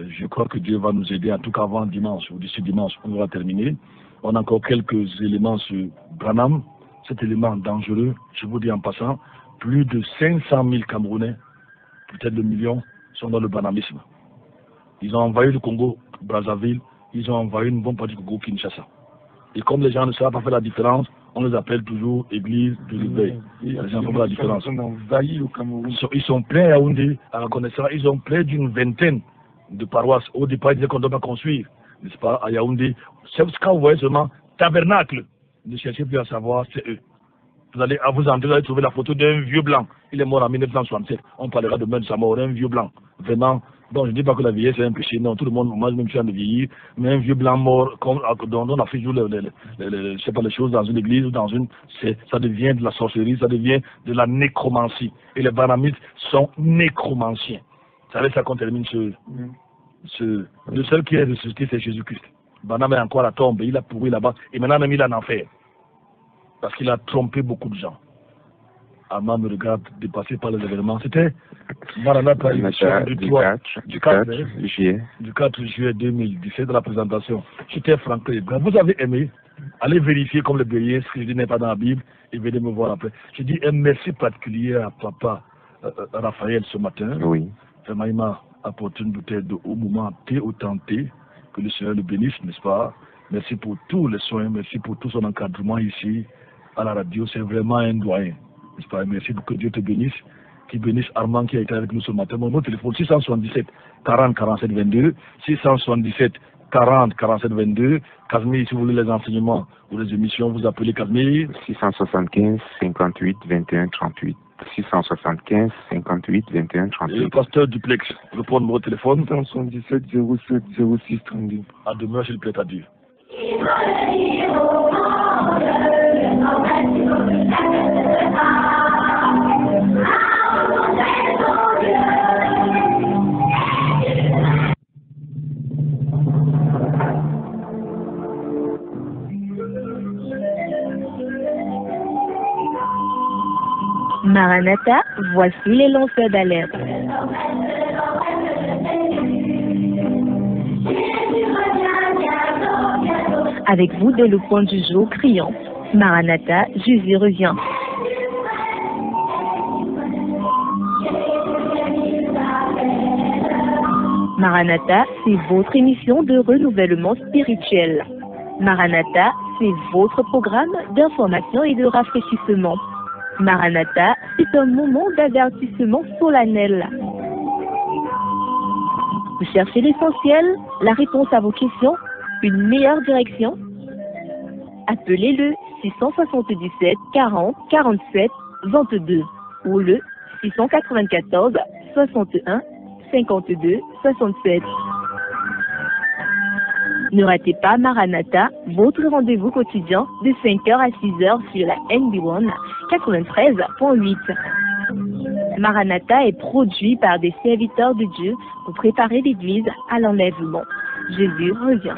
Je crois que Dieu va nous aider, en tout cas avant dimanche, ou d'ici dimanche, on va terminer. On a encore quelques éléments sur Branham, cet élément dangereux, je vous dis en passant, plus de 500 000 Camerounais, peut-être de millions, sont dans le branhamisme. Ils ont envahi le Congo, Brazzaville, ils ont envahi une bonne partie du Congo, Kinshasa. Et comme les gens ne savent pas faire la différence, on les appelle toujours Église de l'éveil. Les gens font la différence. Ils sont pleins à Yaoundé, à la connaissance, ils ont plein d'une vingtaine de paroisses. Au départ, ils disaient qu'on ne doit pas construire, n'est-ce pas, à Yaoundé. C'est quand vous voyez seulement tabernacle, ne cherchez plus à savoir, c'est eux. Vous allez entrer, vous allez trouver la photo d'un vieux blanc. Il est mort en 1967. On parlera demain de sa mort, un vieux blanc. Vraiment. Donc je ne dis pas que la vieillesse est un péché. Non, tout le monde, moi je me suis de vieillir. Mais un vieux blanc mort, dont on a fait jouer je sais pas, les choses dans une église ou dans une... Ça devient de la sorcellerie, ça devient de la nécromancie. Et les baramites sont nécromanciens. C'est avec ça qu'on termine le seul qui est ressuscité, c'est Jésus-Christ. Banam est encore à la tombe, il a pourri là-bas. Et maintenant même il est en enfer. Parce qu'il a trompé beaucoup de gens. Armand me regarde dépassé par les événements. C'était Maranatha du 4 juillet 2017 de la présentation. J'étais Franck Leblanc. Vous avez aimé? Allez vérifier comme le bélier, ce que je dis n'est pas dans la Bible, et venez me voir après. Je dis un merci particulier à papa Raphaël ce matin. Oui. Vraiment, il m'a apporté une bouteille d'eau au moment T au temps T. Que le Seigneur le bénisse, n'est-ce pas? Merci pour tous les soins, merci pour tout son encadrement ici à la radio. C'est vraiment un doyen, n'est-ce pas? Merci pour que Dieu te bénisse, qu'il bénisse Armand qui a été avec nous ce matin. Mon téléphone 677 40 47 22, 677 40 47 22. Casimir, si vous voulez les enseignements ou les émissions, vous appelez Casimir. 675 58 21 38. 675 58 21 38. Et le pasteur Duplex, répond au numéro de téléphone. 177 07 06 32. À demain, s'il plaît à Dieu. Maranatha, voici les lanceurs d'alerte. Avec vous dès le point du jour criant, Maranatha, Jésus revient. Maranatha, c'est votre émission de renouvellement spirituel. Maranatha, c'est votre programme d'information et de rafraîchissement. Maranatha, c'est un moment d'avertissement solennel. Vous cherchez l'essentiel, la réponse à vos questions, une meilleure direction? Appelez le 677 40 47 22 ou le 694 61 52 67. Ne ratez pas Maranatha, votre rendez-vous quotidien de 5h à 6h sur la NB1 93.8. Maranatha est produit par des serviteurs de Dieu pour préparer l'Église à l'enlèvement. Jésus revient.